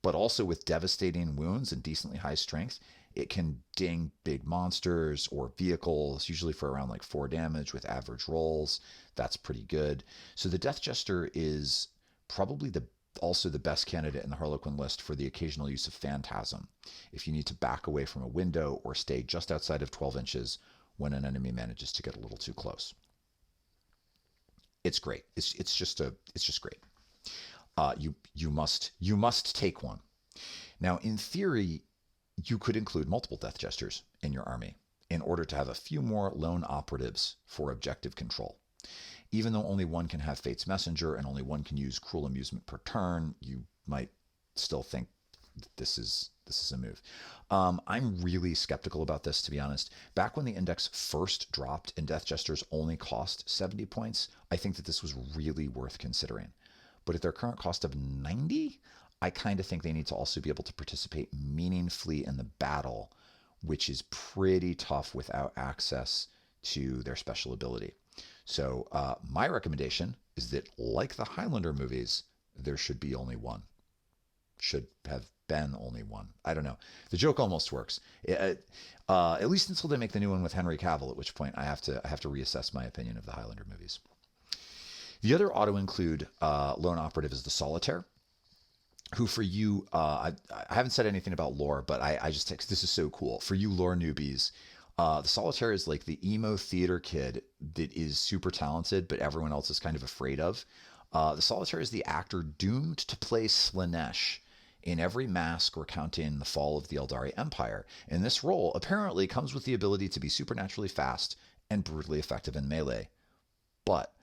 but also with devastating wounds and decently high strength, it can ding big monsters or vehicles, usually for around like 4 damage with average rolls. That's pretty good. So the Death Jester is probably also the best candidate in the Harlequin list for the occasional use of Phantasm, if you need to back away from a window or stay just outside of 12 inches when an enemy manages to get a little too close. It's great. It's just great. You must take one. Now, in theory, you could include multiple Death Jesters in your army in order to have a few more lone operatives for objective control. Even though only one can have Fate's Messenger and only one can use Cruel Amusement per turn, you might still think this is a move. I'm really skeptical about this, to be honest. Back when the index first dropped and Death Jesters only cost 70 points, I think that this was really worth considering. But at their current cost of 90, I kind of think they need to also be able to participate meaningfully in the battle, which is pretty tough without access to their special ability. So my recommendation is that, like the Highlander movies, there should be only one. Should have been only one. I don't know. The joke almost works. At least until they make the new one with Henry Cavill, at which point I have to reassess my opinion of the Highlander movies. The other auto-include lone operative is the Solitaire, who for you, I haven't said anything about lore, but I just text, this is so cool. For you lore newbies, the Solitaire is like the emo theater kid that is super talented, but everyone else is kind of afraid of. The Solitaire is the actor doomed to play Slaanesh in every mask recounting the fall of the Aeldari Empire. And this role apparently comes with the ability to be supernaturally fast and brutally effective in melee. But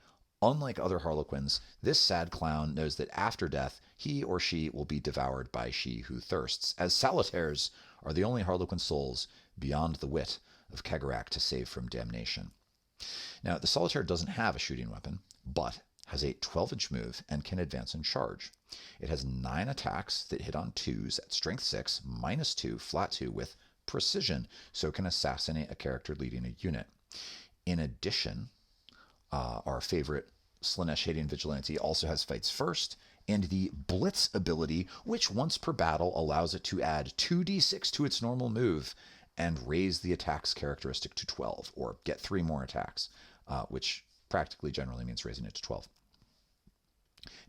unlike other Harlequins, this sad clown knows that after death, he or she will be devoured by she who thirsts, as Solitaires are the only Harlequin souls beyond the wit of Kegarak to save from damnation. Now, the Solitaire doesn't have a shooting weapon, but has a 12-inch move and can advance and charge. It has 9 attacks that hit on 2s at strength 6, -2, flat 2 with precision, so it can assassinate a character leading a unit. In addition, our favorite Slaanesh-hating vigilante also has fights first, and the Blitz ability, which once per battle allows it to add 2d6 to its normal move and raise the attack's characteristic to 12, or get 3 more attacks, which practically generally means raising it to 12.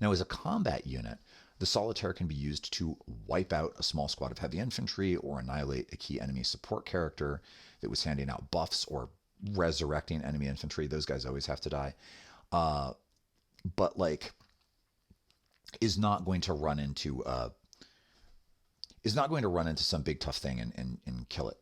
Now, as a combat unit, the Solitaire can be used to wipe out a small squad of heavy infantry or annihilate a key enemy support character that was handing out buffs or resurrecting enemy infantry. Those guys always have to die. But like, is not going to run into some big tough thing and kill it.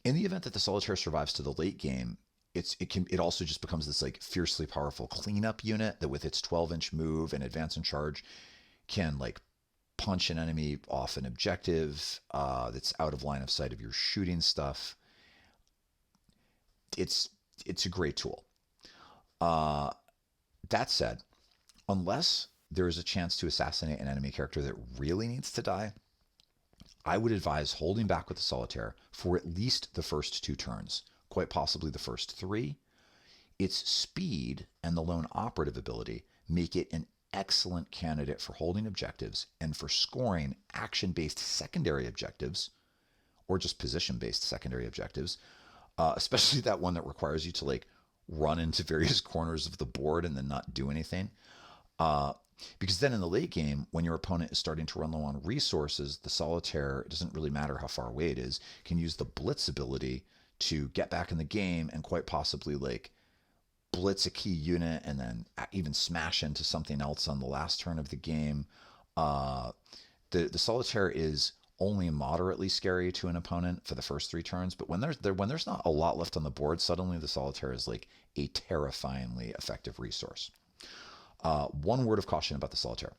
In the event that the Solitaire survives to the late game, it also just becomes this like fiercely powerful cleanup unit that with its 12-inch move and advance and charge can like punch an enemy off an objective that's out of line of sight of your shooting stuff. It's a great tool. That said, unless there is a chance to assassinate an enemy character that really needs to die, I would advise holding back with the Solitaire for at least the first 2 turns, quite possibly the first 3. Its speed and the lone operative ability make it an excellent candidate for holding objectives and for scoring action-based secondary objectives, or just position-based secondary objectives, especially that one that requires you to like run into various corners of the board and then not do anything. Because then in the late game, when your opponent is starting to run low on resources, the Solitaire, it doesn't really matter how far away it is, can use the Blitz ability to get back in the game and quite possibly like blitz a key unit and then even smash into something else on the last turn of the game. The Solitaire is only moderately scary to an opponent for the first 3 turns, but when there's not a lot left on the board, suddenly the Solitaire is like a terrifyingly effective resource. One word of caution about the Solitaire.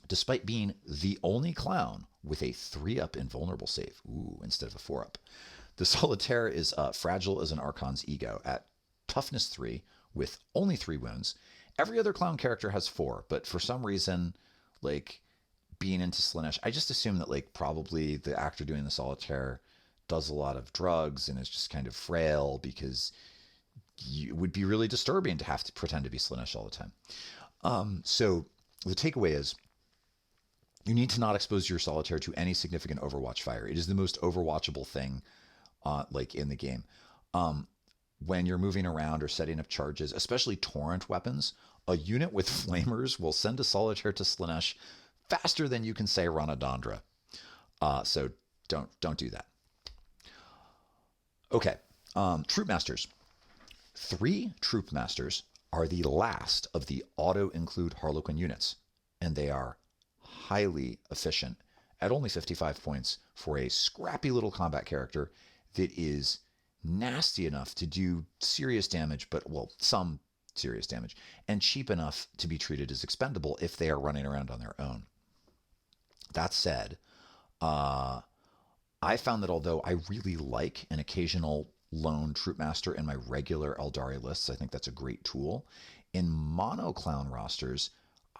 Despite being the only clown with a 3-up invulnerable save, instead of a 4-up, the Solitaire is fragile as an Archon's ego at toughness 3 with only 3 wounds. Every other clown character has 4, but for some reason, like being into Slaanesh, I just assume that like probably the actor doing the Solitaire does a lot of drugs and is just kind of frail, because it would be really disturbing to have to pretend to be Slaanesh all the time. So the takeaway is You need to not expose your Solitaire to any significant Overwatch fire. It is the most overwatchable thing like in the game. When you're moving around or setting up charges, especially torrent weapons, a unit with flamers will send a Solitaire to Slaanesh faster than you can say Ranadandra. So don't do that. Okay, Troupe Masters. 3 Troupe Masters are the last of the auto-include Harlequin units, and they are highly efficient at only 55 points for a scrappy little combat character that is nasty enough to do serious damage, but, well, some serious damage, and cheap enough to be treated as expendable if they are running around on their own. That said, I found that although I really like an occasional lone Troupe Master in my regular Aeldari lists, I think that's a great tool. In mono clown rosters,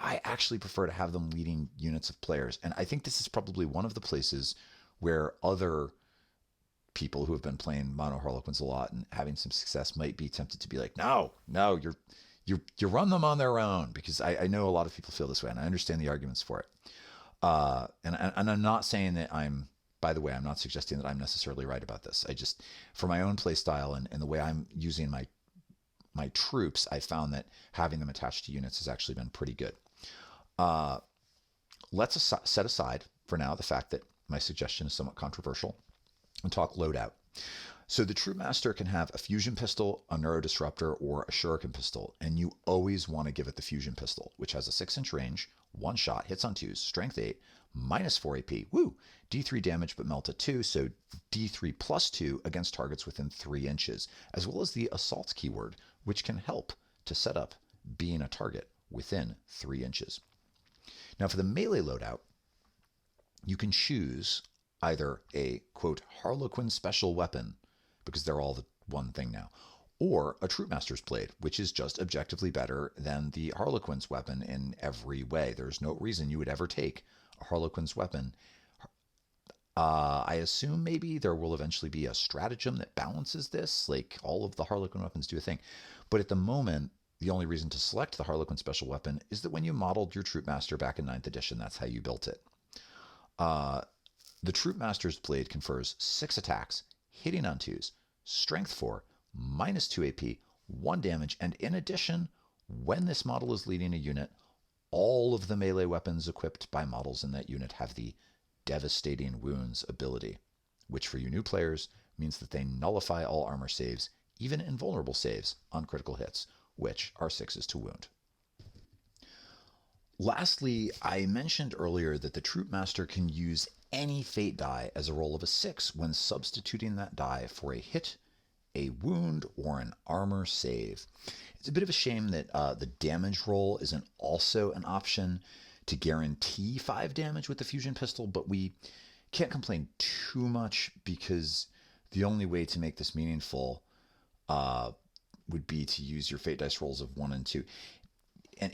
I actually prefer to have them leading units of players. And I think this is probably one of the places where other people who have been playing mono Harlequins a lot and having some success might be tempted to be like, no, you run them on their own, because I know a lot of people feel this way, and I understand the arguments for it. And I'm not saying that by the way, I'm not suggesting that I'm necessarily right about this. I just, for my own play style and the way I'm using my troops, I found that having them attached to units has actually been pretty good. Let's set aside for now the fact that my suggestion is somewhat controversial and talk loadout. So the Troupe Master can have a fusion pistol, a neurodisruptor, or a shuriken pistol, and you always want to give it the fusion pistol, which has a 6-inch range, 1 shot, hits on 2s, strength 8, -4 AP, woo, D3 damage but melt at 2, so D3 plus 2 against targets within 3 inches, as well as the assault keyword, which can help to set up being a target within 3 inches. Now for the melee loadout, you can choose either a, quote, Harlequin special weapon, because they're all the one thing now, or a Troupe Master's Blade, which is just objectively better than the Harlequin's weapon in every way. There's no reason you would ever take a Harlequin's weapon. I assume maybe there will eventually be a stratagem that balances this, like all of the Harlequin weapons do a thing. But at the moment, the only reason to select the Harlequin special weapon is that when you modeled your Troupe Master back in 9th edition, that's how you built it. The Troupe Master's Blade confers 6 attacks, hitting on 2s, strength 4, -2 AP, 1 damage, and in addition, when this model is leading a unit, all of the melee weapons equipped by models in that unit have the Devastating Wounds ability, which for you new players means that they nullify all armor saves, even invulnerable saves, on critical hits, which are 6s to wound. Lastly, I mentioned earlier that the Troupe Master can use any fate die as a roll of a 6 when substituting that die for a hit, a wound, or an armor save. It's a bit of a shame that the damage roll isn't also an option to guarantee 5 damage with the fusion pistol, but we can't complain too much because the only way to make this meaningful would be to use your fate dice rolls of 1 and 2. And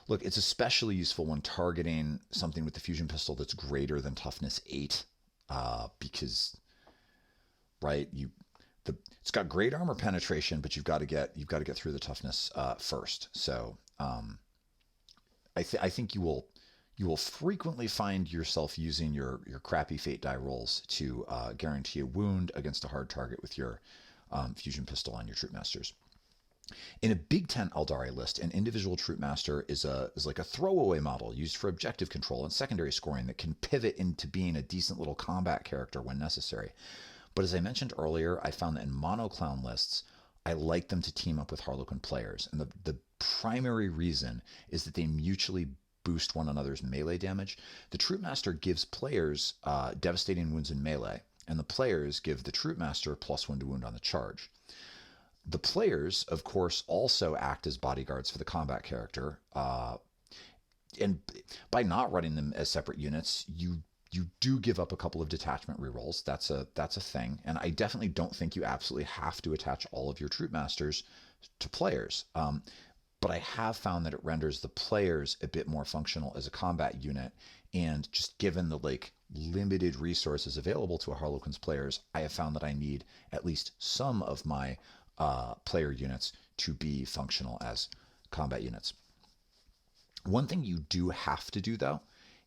it's especially useful when targeting something with the fusion pistol that's greater than toughness 8, because, right, it's got great armor penetration, but you've got to get through the toughness first. So I think you will frequently find yourself using your crappy fate die rolls to guarantee a wound against a hard target with your fusion pistol on your Troupe Masters. In a Big Tent Aeldari list, an individual Troupe Master is like a throwaway model used for objective control and secondary scoring that can pivot into being a decent little combat character when necessary. But as I mentioned earlier, I found that in mono-clown lists, I like them to team up with Harlequin players. And the primary reason is that they mutually boost one another's melee damage. The Troupe Master gives players devastating wounds in melee, and the players give the Troupe Master +1 to wound on the charge. The players, of course, also act as bodyguards for the combat character, and by not running them as separate units, you do give up a couple of detachment rerolls. That's a thing, and I definitely don't think you absolutely have to attach all of your Troupe Masters to players. But I have found that it renders the players a bit more functional as a combat unit, and just given the limited resources available to a Harlequin's players, I have found that I need at least some of my player units to be functional as combat units. One thing you do have to do, though,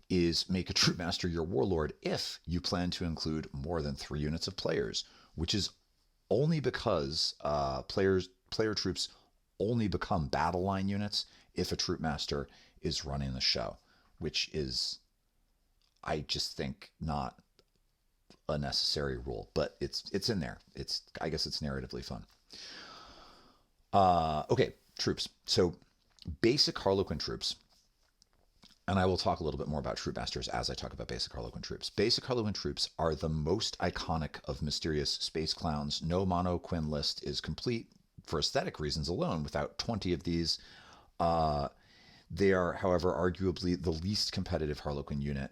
is make a Troupe Master your Warlord if you plan to include more than 3 units of players, which is only because player troops only become battle line units if a Troupe Master is running the show, which is, I just think, not a necessary rule, but it's in there. I guess it's narratively fun. Okay, troops. So basic Harlequin troops, and I will talk a little bit more about Troupe Masters as I talk about basic Harlequin troops. Basic Harlequin troops are the most iconic of mysterious space clowns. No mono Quinn list is complete for aesthetic reasons alone without 20 of these. They are, however, arguably the least competitive Harlequin unit.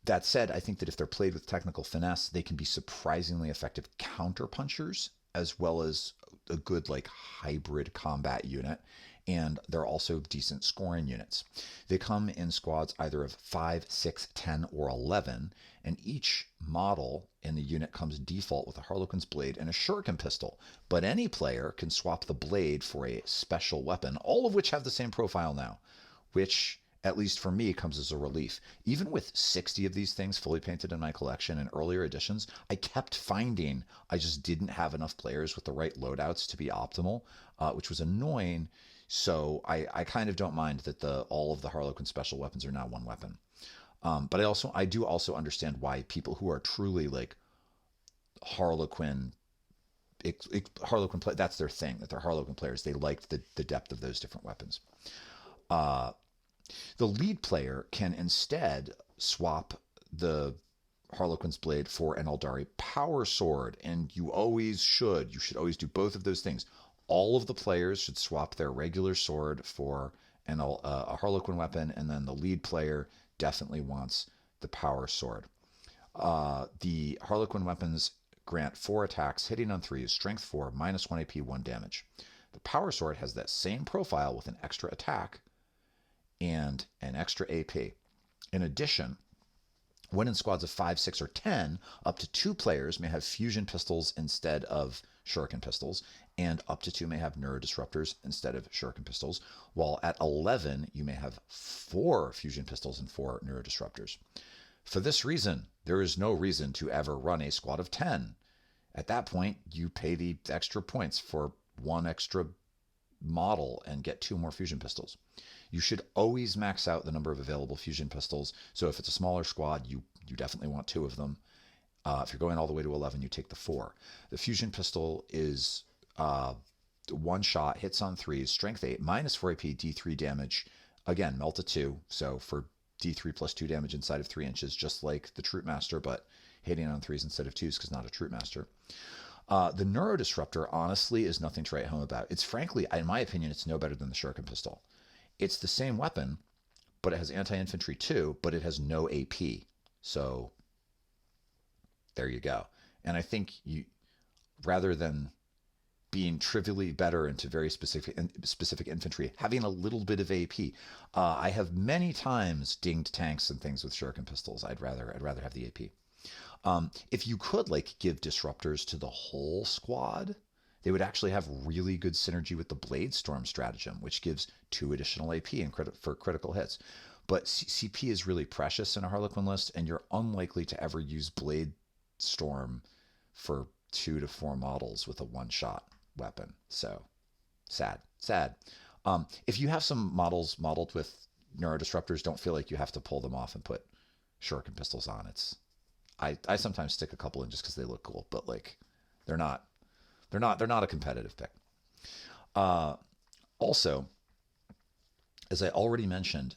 That said, I think that if they're played with technical finesse, they can be surprisingly effective counterpunchers as well as a good like hybrid combat unit, and they're also decent scoring units. They come in squads either of 5, 6, 10, or 11, and each model in the unit comes default with a Harlequin's blade and a Shuriken pistol, but any player can swap the blade for a special weapon, all of which have the same profile now, which, at least for me, comes as a relief. Even with 60 of these things fully painted in my collection in earlier editions, I kept finding I just didn't have enough players with the right loadouts to be optimal, which was annoying. So I kind of don't mind that all of the Harlequin special weapons are now one weapon. But I do also understand why people who are truly like Harlequin play, that's their thing, that they're Harlequin players. They liked the depth of those different weapons. The lead player can instead swap the Harlequin's blade for an Aeldari power sword, and you should always do both of those things. All of the players should swap their regular sword for a Harlequin weapon, and then the lead player definitely wants the power sword. The Harlequin weapons grant 4 attacks, hitting on 3s, strength 4, -1 AP, 1 damage. The power sword has that same profile with an extra attack and an extra AP. In addition, when in squads of 5, 6, or 10, up to 2 players may have fusion pistols instead of Shuriken pistols, and up to 2 may have neurodisruptors instead of Shuriken pistols, while at 11 you may have 4 fusion pistols and 4 neurodisruptors. For this reason, there is no reason to ever run a squad of 10. At that point, you pay the extra points for 1 extra model and get 2 more fusion pistols. You should always max out the number of available fusion pistols. So if it's a smaller squad, you definitely want 2 of them. If you're going all the way to 11, you take the 4. The fusion pistol is 1 shot, hits on 3s, strength 8, -4 AP, D3 damage. Again, melt to 2. So for D3 plus 2 damage inside of 3 inches, just like the Troupe Master, but hitting on 3s instead of 2s because not a Troupe Master. The neurodisruptor, honestly, is nothing to write home about. It's frankly, in my opinion, it's no better than the Shuriken pistol. It's the same weapon, but it has anti-infantry too, but it has no AP. So there you go. And I think rather than being trivially better into very specific infantry, having a little bit of AP, I have many times dinged tanks and things with Shuriken pistols. I'd rather have the AP. If you could give disruptors to the whole squad, they would actually have really good synergy with the Blade Storm stratagem, which gives 2 additional AP for critical hits. But CP is really precious in a Harlequin list, and you're unlikely to ever use Blade Storm for 2 to 4 models with a 1-shot weapon. So sad. If you have some models modeled with neurodisruptors, don't feel like you have to pull them off and put Shuriken pistols on. I sometimes stick a couple in just because they look cool, but they're not a competitive pick. Also, as I already mentioned,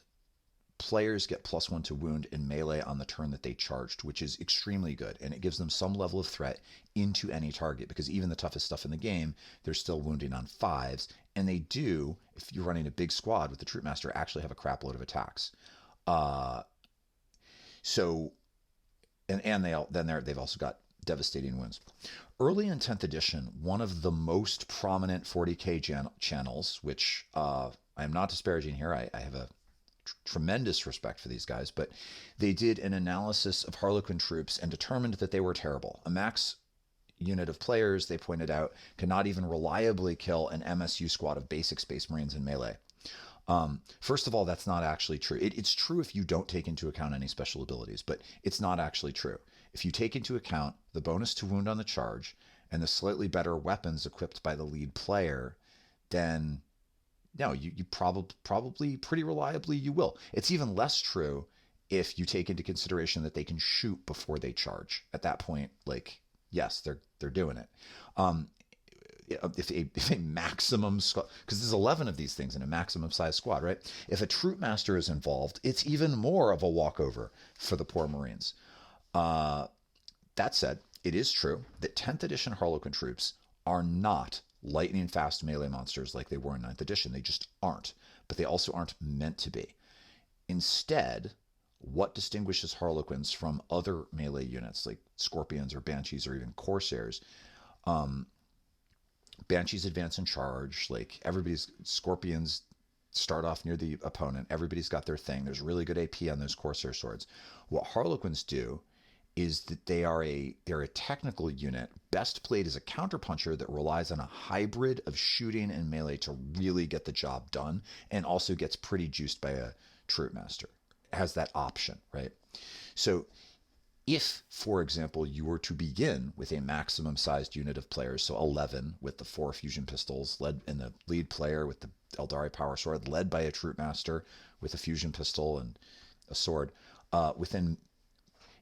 players get +1 to wound in melee on the turn that they charged, which is extremely good, and it gives them some level of threat into any target, because even the toughest stuff in the game, they're still wounding on 5s, and they do, if you're running a big squad with the Troupe Master, actually have a crap load of attacks. They've also got devastating wounds. Early in 10th edition, one of the most prominent 40k channels, which I am not disparaging here, I have a tremendous respect for these guys, but they did an analysis of Harlequin troops and determined that they were terrible. A max unit of players, they pointed out, cannot even reliably kill an MSU squad of basic Space Marines in melee. First of all, that's not actually true. It's true if you don't take into account any special abilities, but it's not actually true. If you take into account the bonus to wound on the charge and the slightly better weapons equipped by the lead player, then no, you probably pretty reliably you will. It's even less true if you take into consideration that they can shoot before they charge. At that point, like, yes, they're doing it. If a maximum squad, because there's 11 of these things in a maximum size squad, right? If a Troupe Master is involved, it's even more of a walkover for the poor Marines. That said, it is true that 10th edition Harlequin troops are not lightning fast melee monsters like they were in 9th edition. They just aren't, but they also aren't meant to be. Instead, what distinguishes Harlequins from other melee units like Scorpions or Banshees or even Corsairs? Banshees advance and charge, like Scorpions start off near the opponent. Everybody's got their thing. There's really good AP on those Corsair swords. What Harlequins do is that they're a technical unit, best played as a counterpuncher that relies on a hybrid of shooting and melee to really get the job done, and also gets pretty juiced by a Troupe Master. It has that option, right? So if, for example, you were to begin with a maximum sized unit of players, so 11 with the 4 fusion pistols, led in the lead player with the Aeldari power sword, led by a Troupe Master with a fusion pistol and a sword,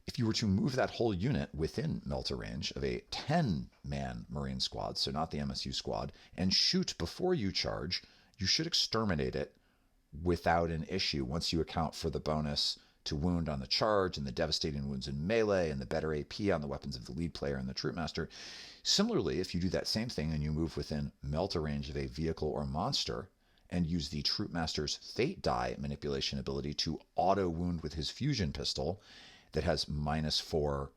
if you were to move that whole unit within melter range of a 10-man Marine squad, so not the MSU squad, and shoot before you charge, you should exterminate it without an issue once you account for the bonus to wound on the charge and the devastating wounds in melee and the better AP on the weapons of the lead player and the Troupe Master. Similarly, if you do that same thing and you move within melter range of a vehicle or monster and use the Troupe Master's Fate Die manipulation ability to auto wound with his fusion pistol that has -4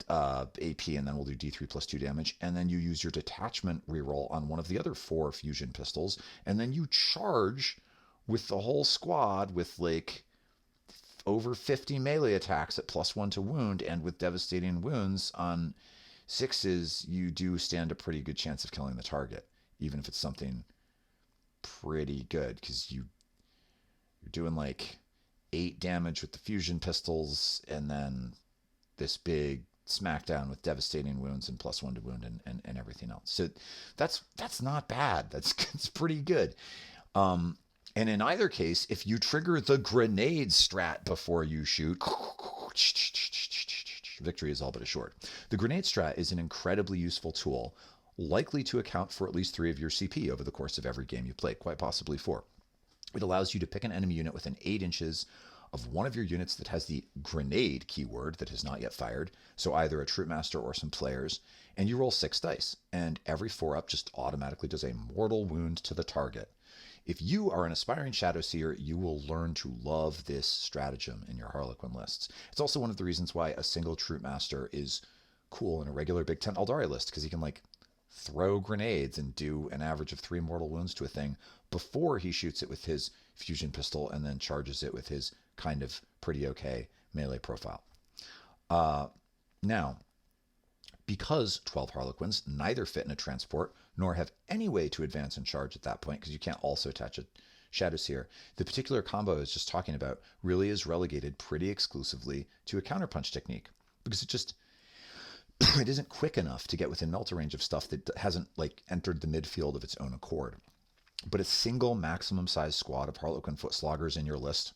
AP, and then we'll do D3 plus 2 damage, and then you use your detachment reroll on one of the other 4 fusion pistols, and then you charge with the whole squad with like over 50 melee attacks at +1 to wound, and with devastating wounds on 6s, you do stand a pretty good chance of killing the target, even if it's something pretty good, because you're doing like 8 damage with the fusion pistols, and then this big smackdown with devastating wounds and +1 to wound and everything else. So that's not bad. That's pretty good. And in either case, if you trigger the grenade strat before you shoot, victory is all but assured. The grenade strat is an incredibly useful tool, likely to account for at least 3 of your CP over the course of every game you play, quite possibly 4. It allows you to pick an enemy unit within 8 inches of one of your units that has the grenade keyword that has not yet fired, so either a Troupe Master or some players, and you roll 6 dice, and every 4-up just automatically does a mortal wound to the target. If you are an aspiring Shadowseer, you will learn to love this stratagem in your Harlequin lists. It's also one of the reasons why a single Troupe Master is cool in a regular Big Tent Aeldari list, because he can like throw grenades and do an average of 3 mortal wounds to a thing before he shoots it with his fusion pistol and then charges it with his kind of pretty okay melee profile. Now, because 12 Harlequins neither fit in a transport nor have any way to advance and charge at that point, because you can't also attach a Shadowseer, the particular combo I was just talking about really is relegated pretty exclusively to a counterpunch technique, because it isn't quick enough to get within melter range of stuff that hasn't like entered the midfield of its own accord. But a single maximum size squad of Harlequin foot sloggers in your list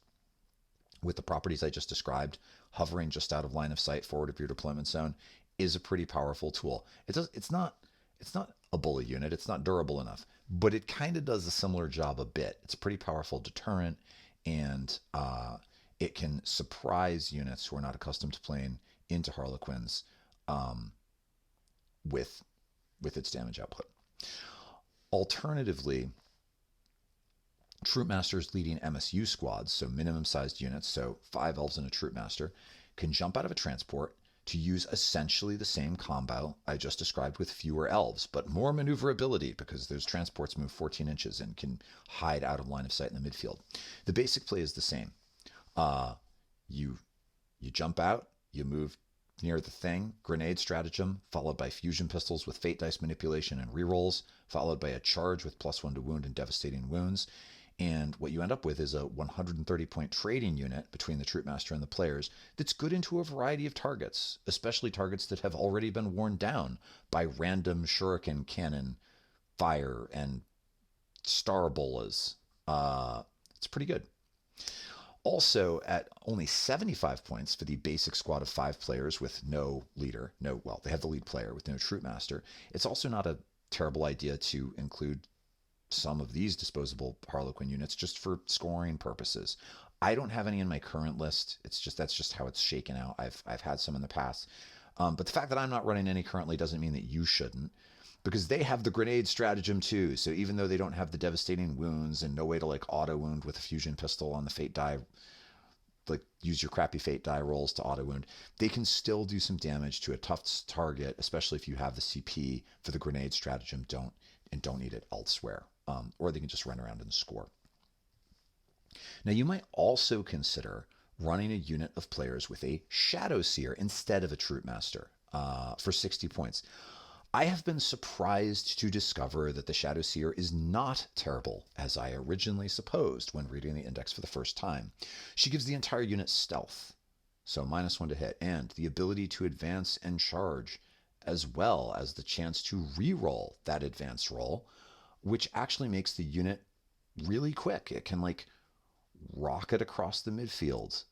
with the properties I just described, hovering just out of line of sight forward of your deployment zone, is a pretty powerful tool. It's not a bully unit, it's not durable enough, but it kind of does a similar job a bit. It's a pretty powerful deterrent, and it can surprise units who are not accustomed to playing into Harlequins with its damage output. Alternatively, Troupe Masters leading MSU squads, so minimum sized units, so 5 elves and a Troupe Master, can jump out of a transport to use essentially the same combo I just described with fewer elves, but more maneuverability because those transports move 14 inches and can hide out of line of sight in the midfield. The basic play is the same. You jump out, you move near the thing, grenade stratagem, followed by fusion pistols with fate dice manipulation and rerolls, followed by a charge with +1 to wound and devastating wounds. And what you end up with is a 130-point trading unit between the Troupe Master and the players that's good into a variety of targets, especially targets that have already been worn down by random Shuriken cannon fire and star bolas. It's pretty good. Also, at only 75 points for the basic squad of 5 players with no leader, they have the lead player with no Troupe Master, it's also not a terrible idea to include some of these disposable Harlequin units just for scoring purposes. I don't have any in my current list. That's just how it's shaken out. I've had some in the past. But the fact that I'm not running any currently doesn't mean that you shouldn't, because they have the grenade stratagem too. So even though they don't have the devastating wounds and no way to like auto wound with a fusion pistol on the fate die, like use your crappy fate die rolls to auto wound, they can still do some damage to a tough target, especially if you have the CP for the grenade stratagem don't need it elsewhere. Or they can just run around and score. Now you might also consider running a unit of players with a Shadowseer instead of a Troupe Master for 60 points. I have been surprised to discover that the Shadowseer is not terrible, as I originally supposed when reading the index for the first time. She gives the entire unit stealth, so -1 to hit, and the ability to advance and charge, as well as the chance to re-roll that advance roll, which actually makes the unit really quick. It can like rocket across the midfield.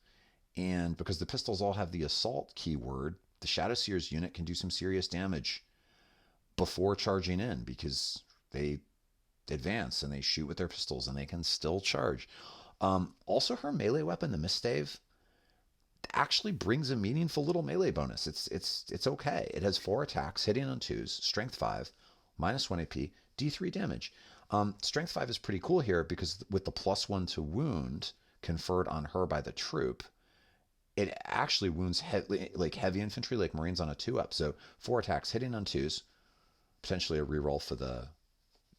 And because the pistols all have the assault keyword, the Shadowseer's unit can do some serious damage before charging in, because they advance and they shoot with their pistols and they can still charge. Also, her melee weapon, the Miststave, actually brings a meaningful little melee bonus. It's okay. It has 4 attacks, hitting on 2s, strength 5, -1 AP, D3 damage. Strength 5 is pretty cool here because with the +1 to wound conferred on her by the troop, it actually wounds heavy infantry like Marines on a 2-up. So 4 attacks, hitting on 2s, potentially a reroll for the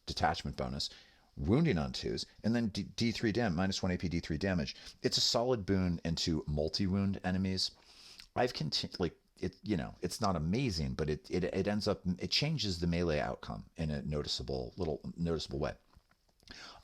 detachment bonus, wounding on 2s, and then D3 damage, -1 AP D3 damage. It's a solid boon into multi-wound enemies. I've continued, it's not amazing, but it ends up, it changes the melee outcome in a noticeable way.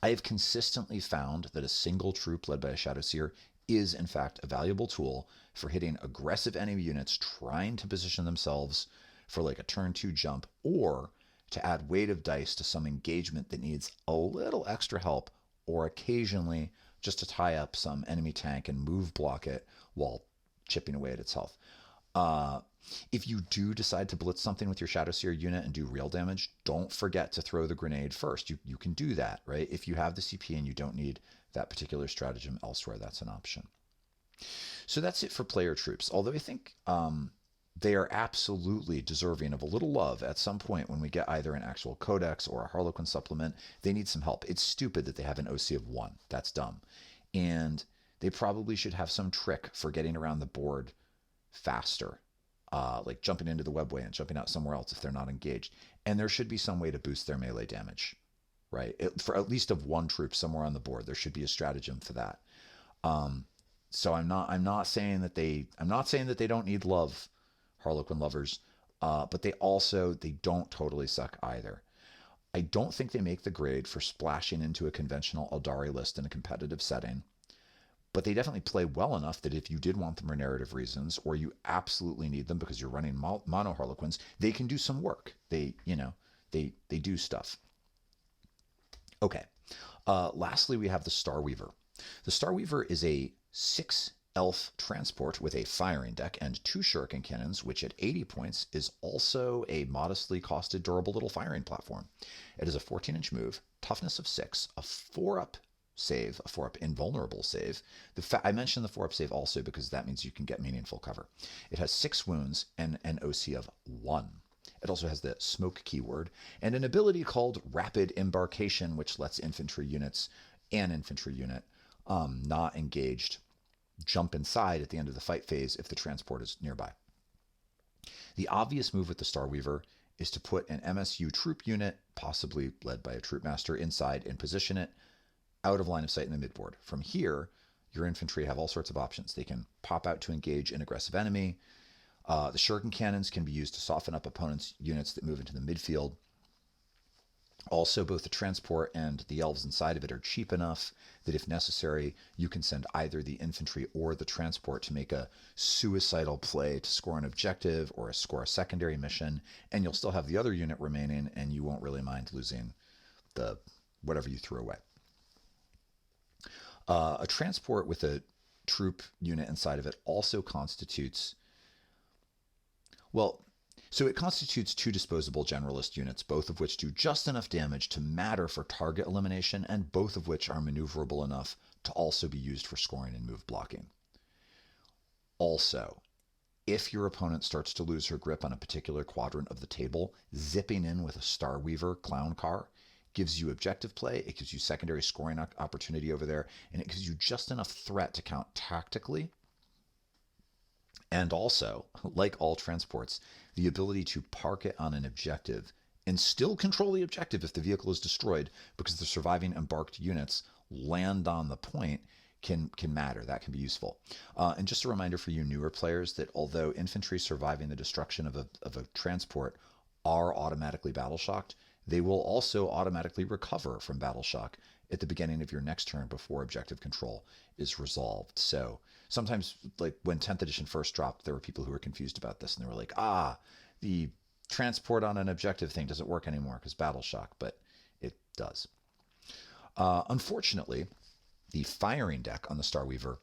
I have consistently found that a single troop led by a Shadowseer is in fact a valuable tool for hitting aggressive enemy units trying to position themselves for like a turn 2 jump, or to add weight of dice to some engagement that needs a little extra help, or occasionally just to tie up some enemy tank and move block it while chipping away at its health. If you do decide to blitz something with your Shadowseer unit and do real damage, don't forget to throw the grenade first. You can do that, right? If you have the CP and you don't need that particular stratagem elsewhere, that's an option. So that's it for player troops, although I think they are absolutely deserving of a little love at some point when we get either an actual codex or a Harlequin supplement. They need some help. It's stupid that they have an OC of 1. That's dumb. And they probably should have some trick for getting around the board faster, like jumping into the webway and jumping out somewhere else if they're not engaged. And there should be some way to boost their melee damage, right? For at least of 1 troop somewhere on the board, there should be a stratagem for that. So I'm not saying that they don't need love, Harlequin lovers, but they don't totally suck either. I don't think they make the grade for splashing into a conventional Aeldari list in a competitive setting, but they definitely play well enough that if you did want them for narrative reasons, or you absolutely need them because you're running mono Harlequins, they can do some work. They do stuff. Okay. Lastly, we have the Starweaver. The Starweaver is a 6 elf transport with a firing deck and 2 shuriken cannons, which at 80 points is also a modestly costed durable little firing platform. It is a 14-inch move, toughness of 6, a 4-up save, a 4-up invulnerable save. I mentioned the 4-up save also because that means you can get meaningful cover. It has 6 wounds and an OC of 1. It also has the smoke keyword and an ability called Rapid Embarkation, which lets an infantry unit not engaged jump inside at the end of the fight phase if the transport is nearby. The obvious move with the Starweaver is to put an MSU troop unit, possibly led by a Troupe Master, inside and position it out of line of sight in the midboard. From here, your infantry have all sorts of options. They can pop out to engage an aggressive enemy. The shuriken cannons can be used to soften up opponents' units that move into the midfield. Also, both the transport and the elves inside of it are cheap enough that if necessary, you can send either the infantry or the transport to make a suicidal play to score an objective or score a secondary mission, and you'll still have the other unit remaining, and you won't really mind losing the whatever you threw away. A transport with a troop unit inside of it also constitutes, well, so it constitutes two disposable generalist units, both of which do just enough damage to matter for target elimination, and both of which are maneuverable enough to also be used for scoring and move blocking. Also, if your opponent starts to lose her grip on a particular quadrant of the table, zipping in with a Starweaver clown car gives you objective play, it gives you secondary scoring opportunity over there, and it gives you just enough threat to count tactically. And also, like all transports, the ability to park it on an objective and still control the objective if the vehicle is destroyed, because the surviving embarked units land on the point can matter. That can be useful. And just a reminder for you newer players that although infantry surviving the destruction of a transport are automatically battle shocked, they will also automatically recover from battle shock at the beginning of your next turn before objective control is resolved. So sometimes, like when 10th edition first dropped, there were people who were confused about this, and they were like, the transport on an objective thing doesn't work anymore because battle shock, but it does. Unfortunately, the firing deck on the Starweaver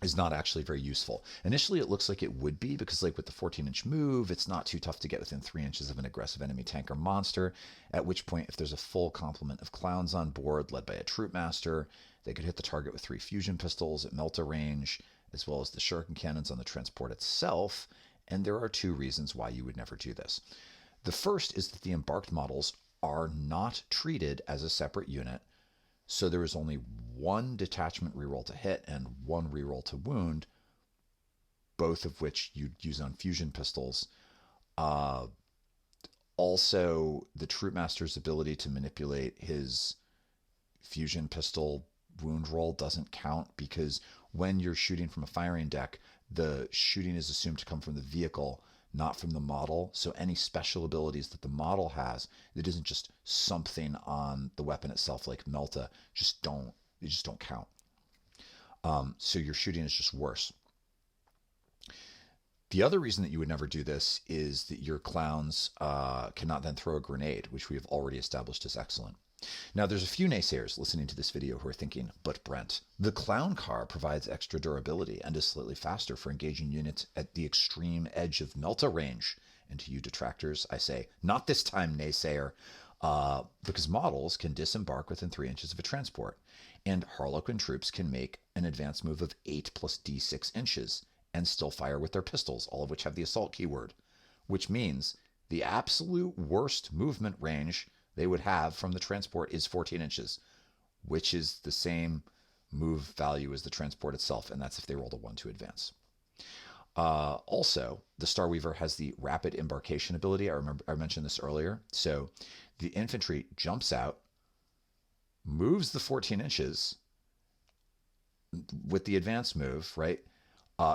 is not actually very useful. Initially, it looks like it would be, because like with the 14-inch move, it's not too tough to get within 3 inches of an aggressive enemy tank or monster, at which point, if there's a full complement of clowns on board led by a Troupe Master, they could hit the target with 3 fusion pistols at Melta range, as well as the Shuriken cannons on the transport itself, and there are 2 reasons why you would never do this. The first is that the embarked models are not treated as a separate unit, so there is only 1 detachment reroll to hit and 1 reroll to wound, both of which you'd use on fusion pistols. Also, the Troupe Master's ability to manipulate his fusion pistol wound roll doesn't count, because when you're shooting from a firing deck, the shooting is assumed to come from the vehicle, not from the model. So any special abilities that the model has that isn't just something on the weapon itself, like Melta, just don't count. So your shooting is just worse. The other reason that you would never do this is that your clowns cannot then throw a grenade, which we have already established is excellent. Now, there's a few naysayers listening to this video who are thinking, but Brent, the clown car provides extra durability and is slightly faster for engaging units at the extreme edge of Melta range. And to you detractors, I say, not this time, naysayer, because models can disembark within 3 inches of a transport, and Harlequin troops can make an advance move of 8 plus d6 inches and still fire with their pistols, all of which have the assault keyword, which means the absolute worst movement range they would have from the transport is 14 inches, which is the same move value as the transport itself, and that's if they rolled a 1 to advance. Also, the Starweaver has the rapid embarkation ability. I mentioned this earlier. So the infantry jumps out, moves the 14 inches with the advance move, right?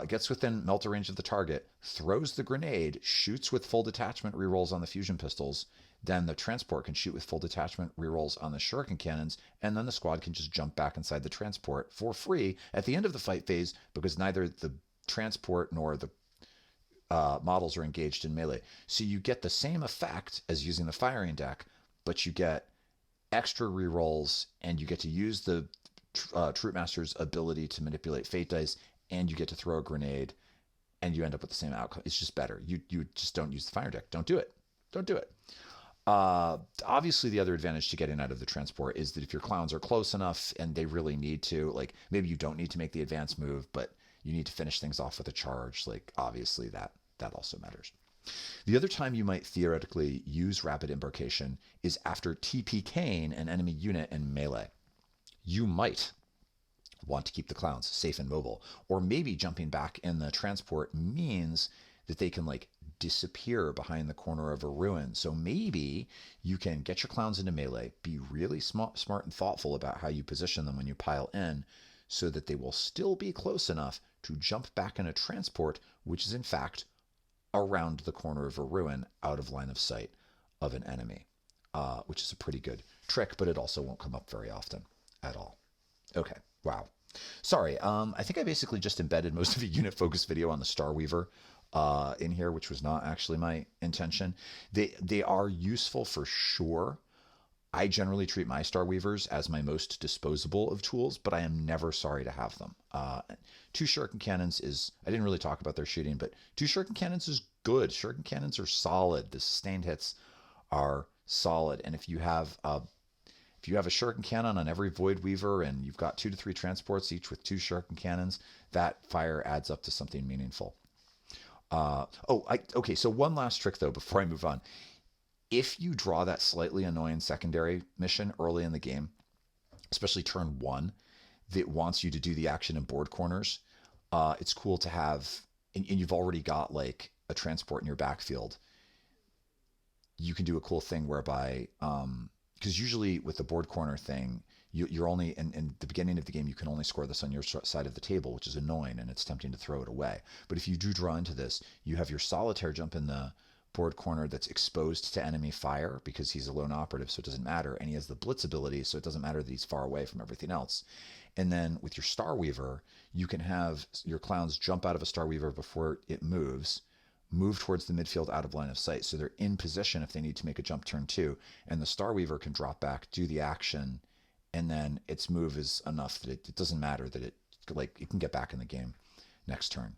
Gets within Melta range of the target, throws the grenade, shoots with full detachment rerolls on the fusion pistols. Then the transport can shoot with full detachment rerolls on the Shuriken cannons, and then the squad can just jump back inside the transport for free at the end of the fight phase, because neither the transport nor the models are engaged in melee. So you get the same effect as using the firing deck, but you get extra rerolls, and you get to use the Troupe Master's ability to manipulate fate dice, and you get to throw a grenade, and you end up with the same outcome. It's just better. You just don't use the fire deck. Don't do it. Don't do it. Obviously, the other advantage to getting out of the transport is that if your clowns are close enough and they really need to, like maybe you don't need to make the advance move, but you need to finish things off with a charge, like obviously that also matters. The other time you might theoretically use rapid embarkation is after TPKing an enemy unit in melee. You might want to keep the clowns safe and mobile, or maybe jumping back in the transport means that they can like disappear behind the corner of a ruin. So maybe you can get your clowns into melee, be really smart and thoughtful about how you position them when you pile in, so that they will still be close enough to jump back in a transport, which is in fact around the corner of a ruin out of line of sight of an enemy. which is a pretty good trick, but it also won't come up very often at all. Okay, wow. Sorry, I think I basically just embedded most of the unit focus video on the Star Weaver in here, which was not actually my intention. They are useful for sure. I generally treat my Star Weavers as my most disposable of tools, but I am never sorry to have them. 2 Shuriken Cannons is, I didn't really talk about their shooting, but 2 Shuriken Cannons is good. Shuriken Cannons are solid. The sustained hits are solid. And if you have a Shuriken Cannon on every Void Weaver and you've got 2 to 3 transports each with 2 Shuriken Cannons, that fire adds up to something meaningful. Okay, so one last trick though before I move on. If you draw that slightly annoying secondary mission early in the game, especially turn 1, that wants you to do the action in board corners, it's cool to have, and you've already got like a transport in your backfield. You can do a cool thing whereby, because usually with the board corner thing, you're only, in the beginning of the game, you can only score this on your side of the table, which is annoying and it's tempting to throw it away. But if you do draw into this, you have your Solitaire jump in the board corner that's exposed to enemy fire because he's a lone operative, so it doesn't matter. And he has the Blitz ability, so it doesn't matter that he's far away from everything else. And then with your Star Weaver, you can have your clowns jump out of a Star Weaver before it moves, move towards the midfield out of line of sight. So they're in position if they need to make a jump turn 2. And the Star Weaver can drop back, do the action, and then its move is enough that it doesn't matter that it can get back in the game next turn.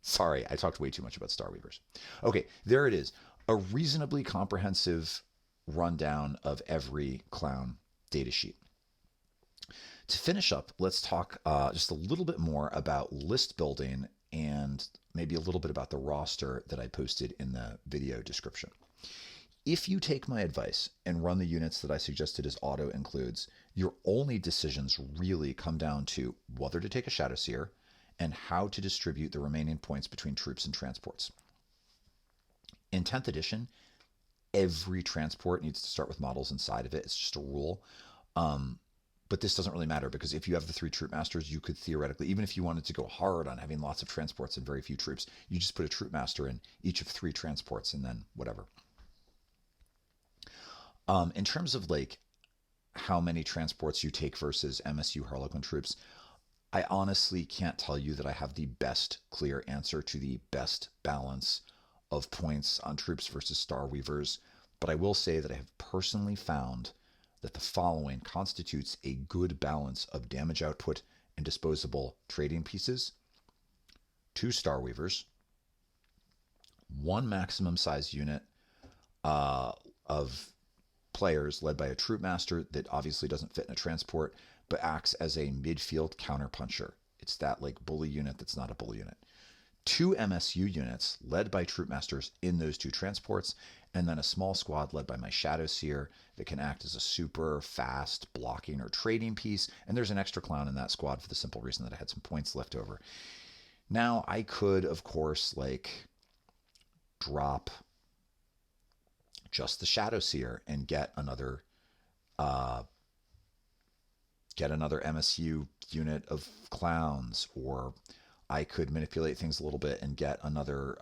Sorry, I talked way too much about Star Weavers. Okay, there it is. A reasonably comprehensive rundown of every clown datasheet. To finish up, let's talk just a little bit more about list building and maybe a little bit about the roster that I posted in the video description. If you take my advice and run the units that I suggested as auto includes, your only decisions really come down to whether to take a Shadowseer and how to distribute the remaining points between troops and transports. In 10th edition, every transport needs to start with models inside of it. It's just a rule. But this doesn't really matter because if you have the 3 Troupe Masters, you could theoretically, even if you wanted to go hard on having lots of transports and very few troops, you just put a Troupe Master in each of 3 transports and then whatever. In terms of like how many transports you take versus MSU Harlequin troops, I honestly can't tell you that I have the best clear answer to the best balance of points on troops versus Star Weavers, but I will say that I have personally found that the following constitutes a good balance of damage output and disposable trading pieces: 2 Star Weavers, 1 maximum size unit of players led by a Troupe Master that obviously doesn't fit in a transport, but acts as a midfield counterpuncher. It's that like bully unit that's not a bully unit. 2 MSU units led by Troupe Masters in those 2 transports, and then a small squad led by my Shadowseer that can act as a super fast blocking or trading piece, and there's an extra clown in that squad for the simple reason that I had some points left over. Now, I could, of course, like drop just the Shadowseer and get another MSU unit of clowns, or I could manipulate things a little bit and get another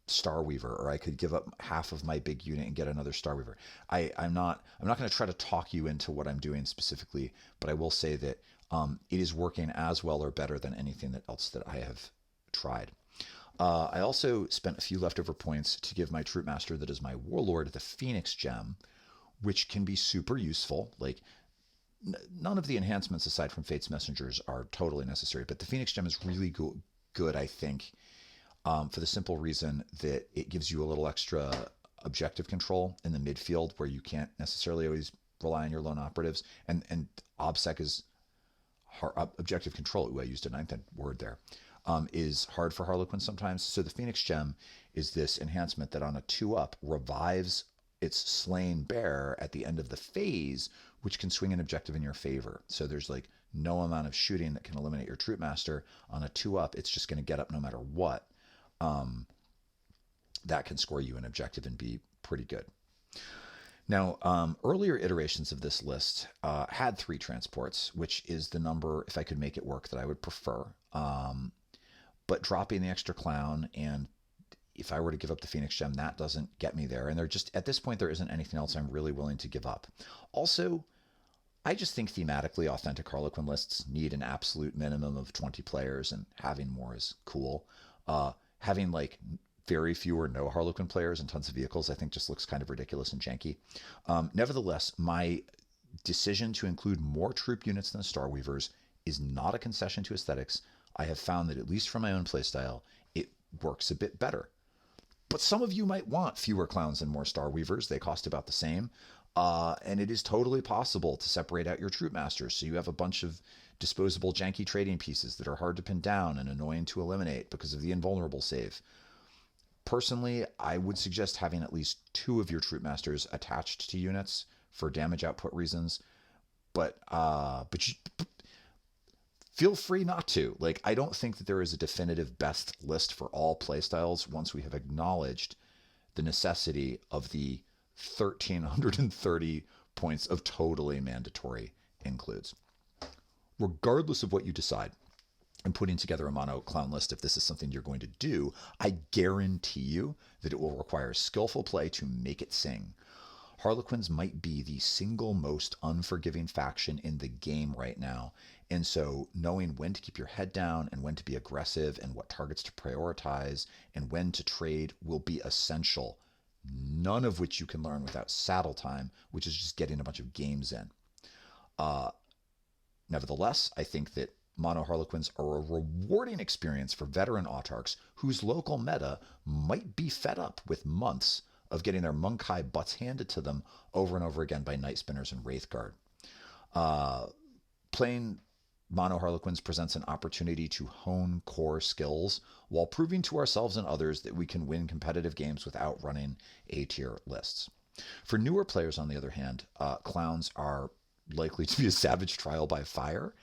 Star Weaver, or I could give up half of my big unit and get another Star Weaver. I'm not going to try to talk you into what I'm doing specifically, but I will say that it is working as well or better than anything else that I have tried. I also spent a few leftover points to give my Troupe Master that is my Warlord the Phoenix Gem, which can be super useful. Like, none of the enhancements aside from Fate's Messengers are totally necessary, but the Phoenix Gem is really good, I think, for the simple reason that it gives you a little extra objective control in the midfield where you can't necessarily always rely on your lone operatives. And OBSEC is objective control. Ooh, I used a 9th word there. Is hard for Harlequin sometimes. So the Phoenix Gem is this enhancement that on a 2-up revives its slain bear at the end of the phase, which can swing an objective in your favor. So there's like no amount of shooting that can eliminate your Troupe Master. On a 2-up, it's just going to get up no matter what. That can score you an objective and be pretty good. Now, earlier iterations of this list had 3 transports, which is the number, if I could make it work, that I would prefer. But dropping the extra clown and if I were to give up the Phoenix Gem, that doesn't get me there. And at this point, there isn't anything else I'm really willing to give up. Also, I just think thematically authentic Harlequin lists need an absolute minimum of 20 players, and having more is cool. Having like very few or no Harlequin players and tons of vehicles, I think just looks kind of ridiculous and janky. Nevertheless, my decision to include more troop units than Star Weavers is not a concession to aesthetics. I have found that, at least for my own playstyle, it works a bit better. But some of you might want fewer clowns and more Star Weavers. They cost about the same. And it is totally possible to separate out your Troupe Masters, so you have a bunch of disposable janky trading pieces that are hard to pin down and annoying to eliminate because of the invulnerable save. Personally, I would suggest having at least 2 of your Troupe Masters attached to units for damage output reasons, but feel free not to. Like, I don't think that there is a definitive best list for all playstyles once we have acknowledged the necessity of the 1,330 points of totally mandatory includes. Regardless of what you decide, and putting together a mono clown list, if this is something you're going to do, I guarantee you that it will require skillful play to make it sing. Harlequins might be the single most unforgiving faction in the game right now, and so knowing when to keep your head down and when to be aggressive and what targets to prioritize and when to trade will be essential, none of which you can learn without saddle time, which is just getting a bunch of games in. Nevertheless, I think that mono Harlequins are a rewarding experience for veteran autarchs whose local meta might be fed up with months of getting their Monkai butts handed to them over and over again by Night Spinners and Wraithguard. Playing mono Harlequins presents an opportunity to hone core skills while proving to ourselves and others that we can win competitive games without running A-tier lists. For newer players, on the other hand, clowns are likely to be a savage trial by fire.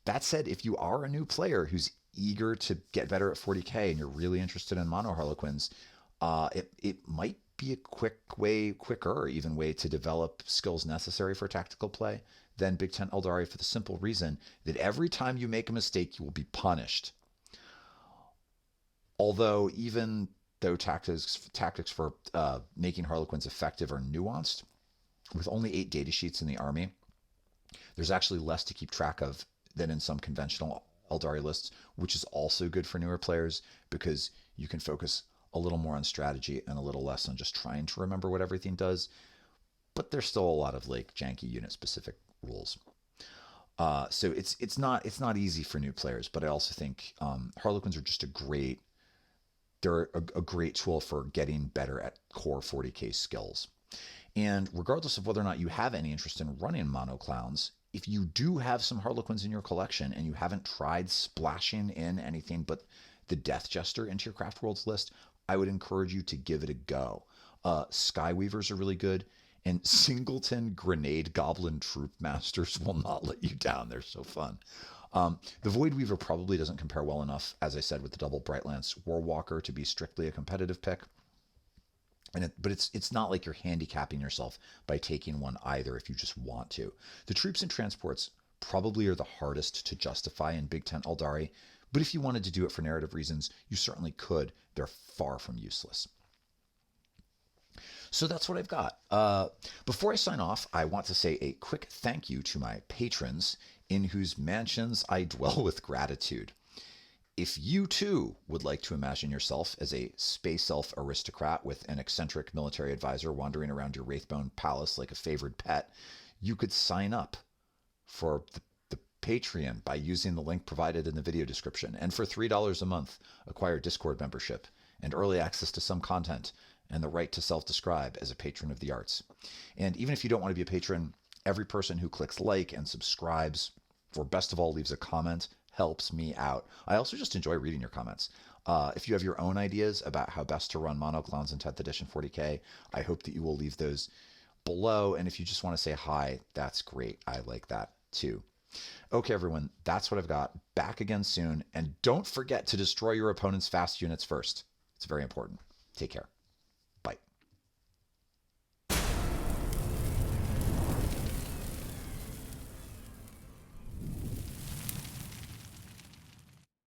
That said, if you are a new player who's eager to get better at 40k and you're really interested in mono Harlequins, it might be a quicker way to develop skills necessary for tactical play than Big Tent Aeldari, for the simple reason that every time you make a mistake, you will be punished. Although, even though tactics for making Harlequins effective are nuanced, with only 8 datasheets in the army, there's actually less to keep track of than in some conventional Aeldari lists, which is also good for newer players because you can focus a little more on strategy and a little less on just trying to remember what everything does. But there's still a lot of like janky unit specific rules. So it's not easy for new players, but I also think Harlequins are just they're a great tool for getting better at core 40k skills. And regardless of whether or not you have any interest in running mono clowns, if you do have some Harlequins in your collection and you haven't tried splashing in anything but the Death Jester into your Craft Worlds list, I would encourage you to give it a go. Skyweavers are really good, and Singleton Grenade Goblin Troupe Masters will not let you down. They're so fun. The Void Weaver probably doesn't compare well enough, as I said, with the double Brightlance Warwalker to be strictly a competitive pick. But it's not like you're handicapping yourself by taking one either if you just want to. The troops and transports probably are the hardest to justify in Big Tent Aeldari, but if you wanted to do it for narrative reasons, you certainly could. They're far from useless. So that's what I've got. Before I sign off, I want to say a quick thank you to my patrons, in whose mansions I dwell with gratitude. If you too would like to imagine yourself as a space elf aristocrat with an eccentric military advisor wandering around your Wraithbone palace like a favored pet, you could sign up for the Patreon by using the link provided in the video description. And for $3 a month, acquire Discord membership and early access to some content and the right to self-describe as a patron of the arts. And even if you don't want to be a patron, every person who clicks like and subscribes, or best of all, leaves a comment, helps me out. I also just enjoy reading your comments. If you have your own ideas about how best to run mono clowns in 10th edition 40k, I hope that you will leave those below. And if you just want to say hi, that's great. I like that too. Okay, everyone, that's what I've got. Back again soon. And don't forget to destroy your opponent's fast units first. It's very important. Take care.